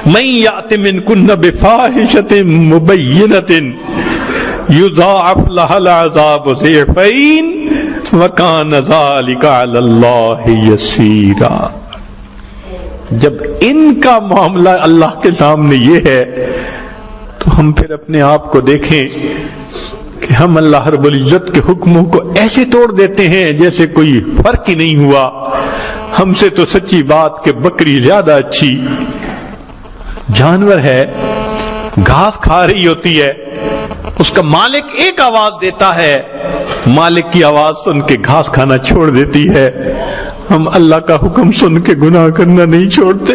من یأت منکن بفاحشۃ مبینۃ یضاعف لها العذاب ضعفین وَكَانَ ذَلِكَ عَلَى اللَّهِ يَسِيرًا۔ جب ان کا معاملہ اللہ کے سامنے یہ ہے تو ہم پھر اپنے آپ کو دیکھیں کہ ہم اللہ رب العزت کے حکموں کو ایسے توڑ دیتے ہیں جیسے کوئی فرق ہی نہیں ہوا۔ ہم سے تو سچی بات کہ بکری زیادہ اچھی، جانور ہے، گھاس کھا رہی ہوتی ہے، اس کا مالک ایک آواز دیتا ہے، مالک کی آواز سن کے گھاس کھانا چھوڑ دیتی ہے۔ ہم اللہ کا حکم سن کے گناہ کرنا نہیں چھوڑتے۔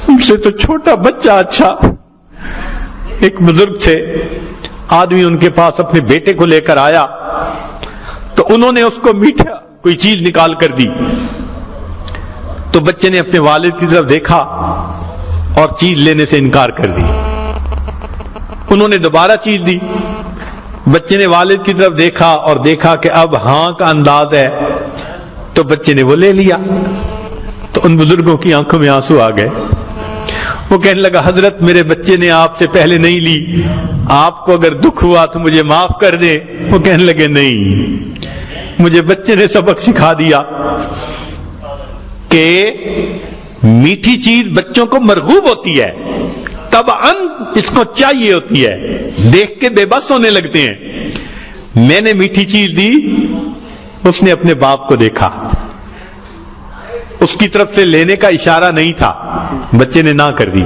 ہم سے تو چھوٹا بچہ اچھا۔ ایک بزرگ تھے، آدمی ان کے پاس اپنے بیٹے کو لے کر آیا، تو انہوں نے اس کو میٹھا کوئی چیز نکال کر دی، تو بچے نے اپنے والد کی طرف دیکھا اور چیز لینے سے انکار کر دی۔ انہوں نے دوبارہ چیز دی، بچے نے والد کی طرف دیکھا اور دیکھا کہ اب ہاں کا انداز ہے، تو بچے نے وہ لے لیا۔ تو ان بزرگوں کی آنکھوں میں آنسو آ گئے۔ وہ کہنے لگا حضرت میرے بچے نے آپ سے پہلے نہیں لی، آپ کو اگر دکھ ہوا تو مجھے معاف کر دیں۔ وہ کہنے لگے نہیں، مجھے بچے نے سبق سکھا دیا کہ میٹھی چیز بچوں کو مرغوب ہوتی ہے، طبعاً اس کو چاہیے ہوتی ہے، دیکھ کے بے بس ہونے لگتے ہیں۔ میں نے میٹھی چیز دی، اس نے اپنے باپ کو دیکھا، اس کی طرف سے لینے کا اشارہ نہیں تھا، بچے نے نہ کر دی۔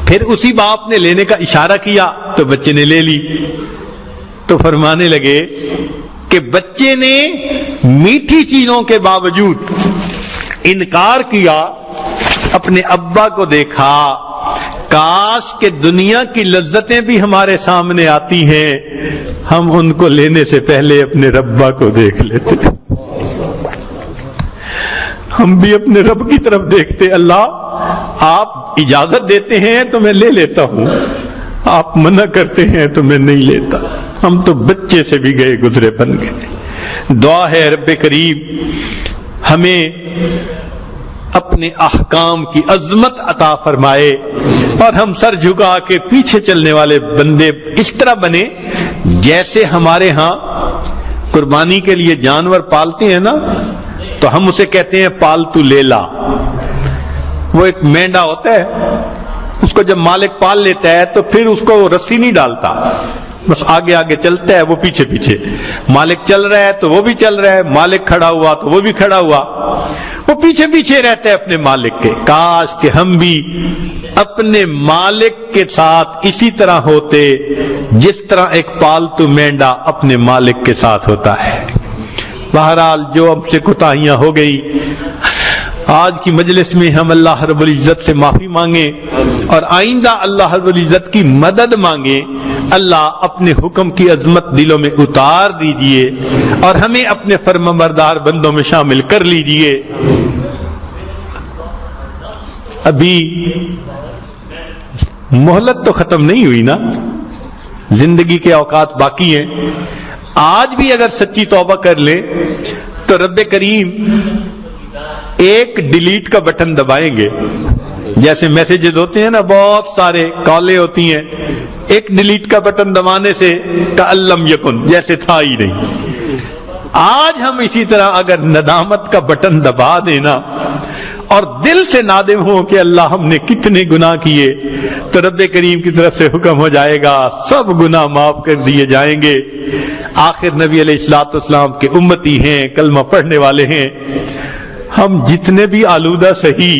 پھر اسی باپ نے لینے کا اشارہ کیا تو بچے نے لے لی۔ تو فرمانے لگے کہ بچے نے میٹھی چیزوں کے باوجود انکار کیا، اپنے ابا کو دیکھا، کاش کہ دنیا کی لذتیں بھی ہمارے سامنے آتی ہیں، ہم ان کو لینے سے پہلے اپنے ربا کو دیکھ لیتے، ہم بھی اپنے رب کی طرف دیکھتے، اللہ آپ اجازت دیتے ہیں تو میں لے لیتا ہوں، آپ منع کرتے ہیں تو میں نہیں لیتا۔ ہم تو بچے سے بھی گئے گزرے بن گئے۔ دعا ہے رب کریم ہمیں اپنے احکام کی عظمت عطا فرمائے اور ہم سر جھکا کے پیچھے چلنے والے بندے اس طرح بنے جیسے ہمارے ہاں قربانی کے لیے جانور پالتے ہیں نا، تو ہم اسے کہتے ہیں پالتو لیلا۔ وہ ایک مینڈا ہوتا ہے، اس کو جب مالک پال لیتا ہے تو پھر اس کو رسی نہیں ڈالتا، بس آگے آگے چلتا ہے، وہ پیچھے پیچھے۔ مالک چل رہا ہے تو وہ بھی چل رہا ہے، مالک کھڑا ہوا تو وہ بھی کھڑا ہوا، وہ پیچھے پیچھے رہتا ہے اپنے مالک کے۔ کاش کہ ہم بھی اپنے مالک کے ساتھ اسی طرح ہوتے جس طرح ایک پالتو مینڈا اپنے مالک کے ساتھ ہوتا ہے۔ بہرحال جو ہم سے کوتاہیاں ہو گئی، آج کی مجلس میں ہم اللہ رب العزت سے معافی مانگیں اور آئندہ اللہ رب العزت کی مدد مانگیں۔ اللہ اپنے حکم کی عظمت دلوں میں اتار دیجئے اور ہمیں اپنے فرمانبردار بندوں میں شامل کر لیجئے۔ ابھی مہلت تو ختم نہیں ہوئی نا، زندگی کے اوقات باقی ہیں۔ آج بھی اگر سچی توبہ کر لیں تو رب کریم ایک ڈیلیٹ کا بٹن دبائیں گے۔ جیسے میسیجز ہوتے ہیں نا، بہت سارے کالیں ہوتی ہیں، ایک ڈیلیٹ کا بٹن دبانے سے کألم یکن، جیسے تھا ہی نہیں۔ آج ہم اسی طرح اگر ندامت کا بٹن دبا دینا اور دل سے نادم ہو کہ اللہ ہم نے کتنے گناہ کیے، تو رب کریم کی طرف سے حکم ہو جائے گا، سب گناہ معاف کر دیے جائیں گے۔ آخر نبی علیہ الصلوۃ والسلام کے امتی ہیں، کلمہ پڑھنے والے ہیں۔ ہم جتنے بھی آلودہ سہی،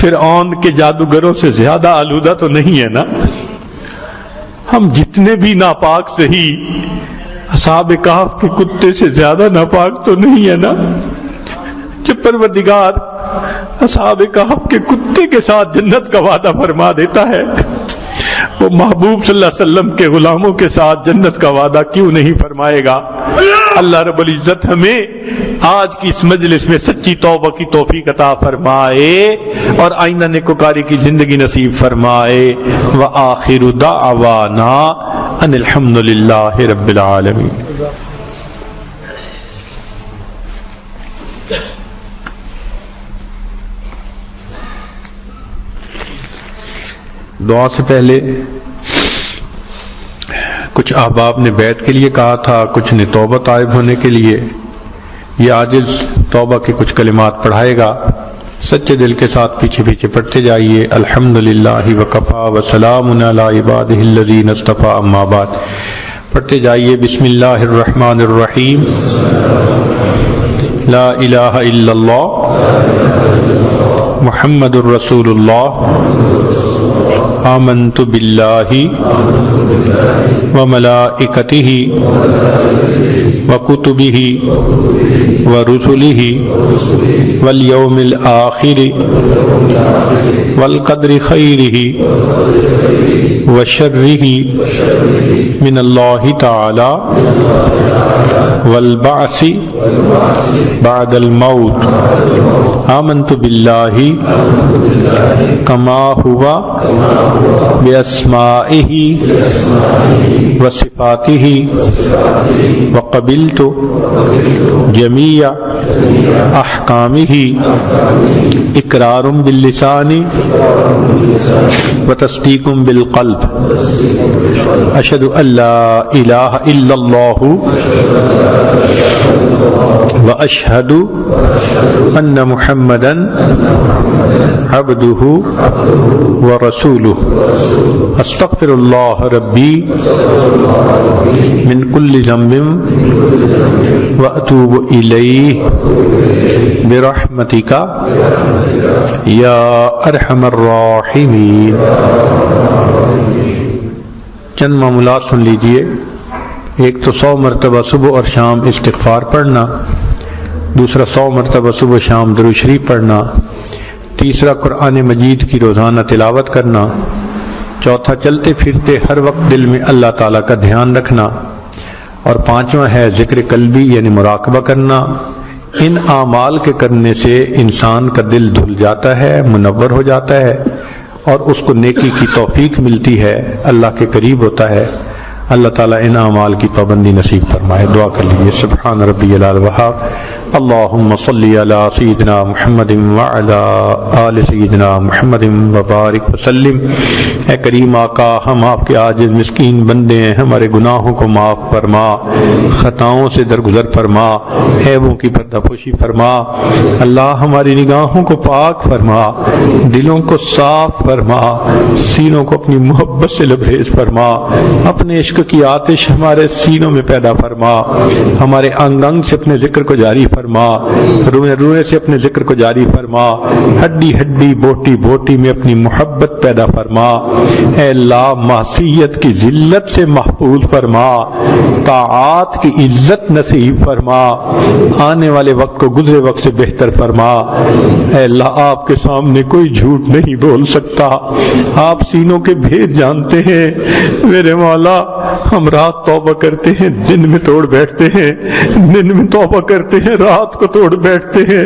فرعون کے جادوگروں سے زیادہ آلودہ تو نہیں ہے نا؟ ہم جتنے بھی ناپاک سہی، اصحاب کہف کے کتے سے زیادہ ناپاک تو نہیں ہے نا؟ جب پروردگار اصحاب کہف کے کتے کے ساتھ جنت کا وعدہ فرما دیتا ہے، وہ محبوب صلی اللہ علیہ وسلم کے غلاموں کے ساتھ جنت کا وعدہ کیوں نہیں فرمائے گا؟ اللہ رب العزت ہمیں آج کی اس مجلس میں سچی توبہ کی توفیق عطا فرمائے اور آئندہ نیکوکاری کی زندگی نصیب فرمائے۔ وآخر دعوانا ان الحمد للہ رب العالمین۔ دعا سے پہلے کچھ احباب نے بیعت کے لیے کہا تھا، کچھ نے توبہ طائب ہونے کے لیے۔ یہ عاجز توبہ کے کچھ کلمات پڑھائے گا، سچے دل کے ساتھ پیچھے پیچھے پڑھتے جائیے۔ الحمدللہ وکفا وسلام علی عبادہ الذین اصطفی، اما بعد پڑھتے جائیے۔ بسم اللہ الرحمن الرحیم۔ لا الہ الا اللہ محمد الرسول اللہ آمنت باللہ وملائکتہ وکتبہ ورسلہ والیوم الآخر والقدر خیرہ وشرہ من اللہ تعالی والبعث بعد الموت آمنت باللہ کما ہوا باسمائہ وصفاتہ وقبلت جمیع احکامہ اقرار باللسان وتصدیق بالقلب اشہد ان لا الہ الا اللہ واشہد ان محمدا عبدہ ورسولہ استغفر اللہ ربی من کل ذنب واتوب الیہ برحمتک یا ارحم الراحمین۔ چند معمولات سن لیجئے۔ ایک تو 100 مرتبہ صبح اور شام استغفار پڑھنا، دوسرا 100 مرتبہ صبح شام درود شریف پڑھنا، تیسرا قرآن مجید کی روزانہ تلاوت کرنا، چوتھا چلتے پھرتے ہر وقت دل میں اللہ تعالیٰ کا دھیان رکھنا، اور پانچواں ہے ذکر قلبی یعنی مراقبہ کرنا۔ ان اعمال کے کرنے سے انسان کا دل دھل جاتا ہے، منور ہو جاتا ہے، اور اس کو نیکی کی توفیق ملتی ہے، اللہ کے قریب ہوتا ہے۔ اللہ تعالیٰ ان اعمال کی پابندی نصیب فرمائے۔ دعا کر لیجیے۔ سبحان ربی العلی الوہاب، اللہم صلی علی سیدنا محمد وعلی آل سیدنا محمد وبارک وسلم۔ اے کریم آقا، ہم آپ کے عاجز مسکین بندے ہیں، ہمارے گناہوں کو معاف فرما، خطاؤں سے درگزر فرما، عیبوں کی پردہ پوشی فرما۔ اللہ ہماری نگاہوں کو پاک فرما، دلوں کو صاف فرما، سینوں کو اپنی محبت سے لبریز فرما، اپنے عشق کی آتش ہمارے سینوں میں پیدا فرما، ہمارے انگ انگ سے اپنے ذکر کو جاری فرما، روئے روئے سے اپنے ذکر کو جاری فرما، ہڈی ہڈی بوٹی بوٹی میں اپنی محبت پیدا فرما۔ اے اللہ معصیت کی ذلت سے محفوظ فرما، طاعات کی عزت نصیب فرما، آنے والے وقت کو گزرے وقت سے بہتر فرما۔ اے اللہ آپ کے سامنے کوئی جھوٹ نہیں بول سکتا، آپ سینوں کے بھید جانتے ہیں۔ میرے مولا، ہم رات توبہ کرتے ہیں، دن میں توڑ بیٹھتے ہیں، دن میں توبہ کرتے ہیں، رات کو توڑ بیٹھتے ہیں۔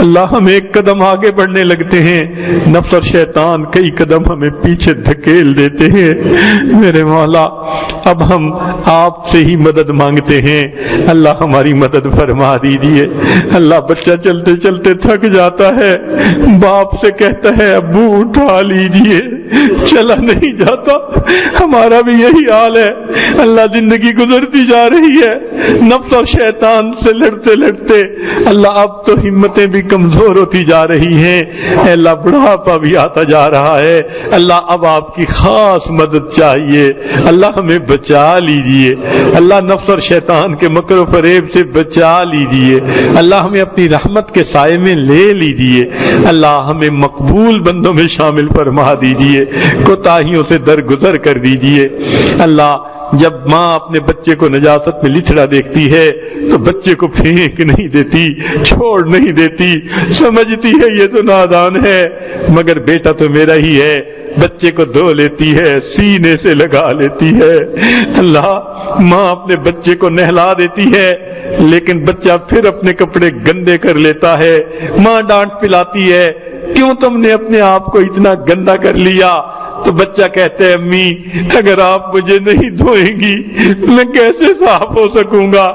اللہ ہم ایک قدم آگے بڑھنے لگتے ہیں، نفس اور شیطان کئی قدم ہمیں پیچھے دھکیل دیتے ہیں۔ میرے مولا، اب ہم آپ سے ہی مدد مانگتے ہیں، اللہ ہماری مدد فرما دیجیے۔ اللہ بچہ چلتے چلتے تھک جاتا ہے، باپ سے کہتا ہے ابو اٹھا لیجیے، چلا نہیں جاتا۔ ہمارا بھی یہی حال ہے، اللہ زندگی گزرتی جا رہی ہے نفس اور شیطان سے لڑتے لڑتے، اللہ اب تو ہمتیں بھی کمزور ہوتی جا رہی ہیں۔ اے اللہ بڑھاپا بھی آتا جا رہا ہے، اللہ اب آپ کی خاص مدد چاہیے، اللہ ہمیں بچا لیجئے، اللہ نفس اور شیطان کے مکر و فریب سے بچا لیجئے، اللہ ہمیں اپنی رحمت کے سائے میں لے لیجئے، اللہ ہمیں مقبول بندوں میں شامل فرما دیجئے، کوتاہیوں سے درگزر کر دیجئے۔ اللہ جب ماں اپنے بچے کو نجاست میں لچڑا دیکھتی ہے تو بچے کو پھینک نہیں دیتی، چھوڑ نہیں دیتی، سمجھتی ہے یہ تو نادان ہے، مگر بیٹا تو میرا ہی ہے، بچے کو دھو لیتی ہے، سینے سے لگا لیتی ہے۔ اللہ ماں اپنے بچے کو نہلا دیتی ہے، لیکن بچہ پھر اپنے کپڑے گندے کر لیتا ہے، ماں ڈانٹ پلاتی ہے، کیوں تم نے اپنے آپ کو اتنا گندا کر لیا؟ تو بچہ کہتے ہیں امی اگر آپ مجھے نہیں دھوئیں گی میں کیسے صاف ہو سکوں گا؟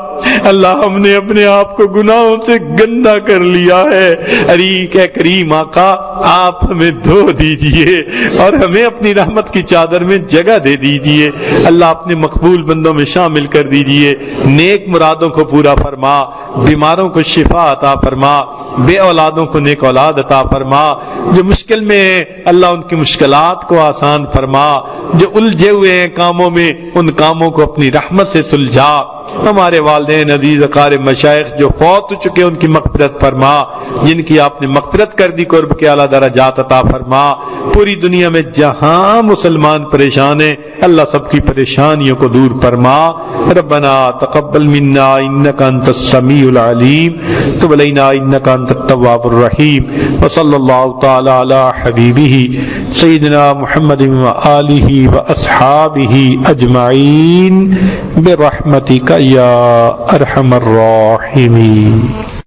اللہ ہم نے اپنے آپ کو گناہوں سے گندا کر لیا ہے، عریق ہے کریم آقا آپ ہمیں دھو دیجئے اور ہمیں اپنی رحمت کی چادر میں جگہ دے دیجئے۔ اللہ اپنے مقبول بندوں میں شامل کر دیجئے، نیک مرادوں کو پورا فرما، بیماروں کو شفا عطا فرما، بے اولادوں کو نیک اولاد عطا فرما، جو مشکل میں ہیں اللہ ان کی مشکلات کو آسان آسان فرما، جو الجھے ہوئے ہیں کاموں میں ان کاموں کو اپنی رحمت سے سلجھا، ہمارے والدین عزیز اقارب مشائخ جو فوت ہو چکے ان کی مغفرت فرما، جن کی آپ نے مغفرت کر دی قرب کے اعلیٰ درجات عطا فرما، پوری دنیا میں جہاں مسلمان پریشان ہیں اللہ سب کی پریشانیوں کو دور فرما۔ ربنا تقبل منا انک انت السمیع العلیم تب علینا انک انت التواب الرحیم، وصلی اللہ تعالی علی حبیبہ سیدنا محمد وآلہ واصحابہ اجمعین برحمتک یا ارحم الراحمین۔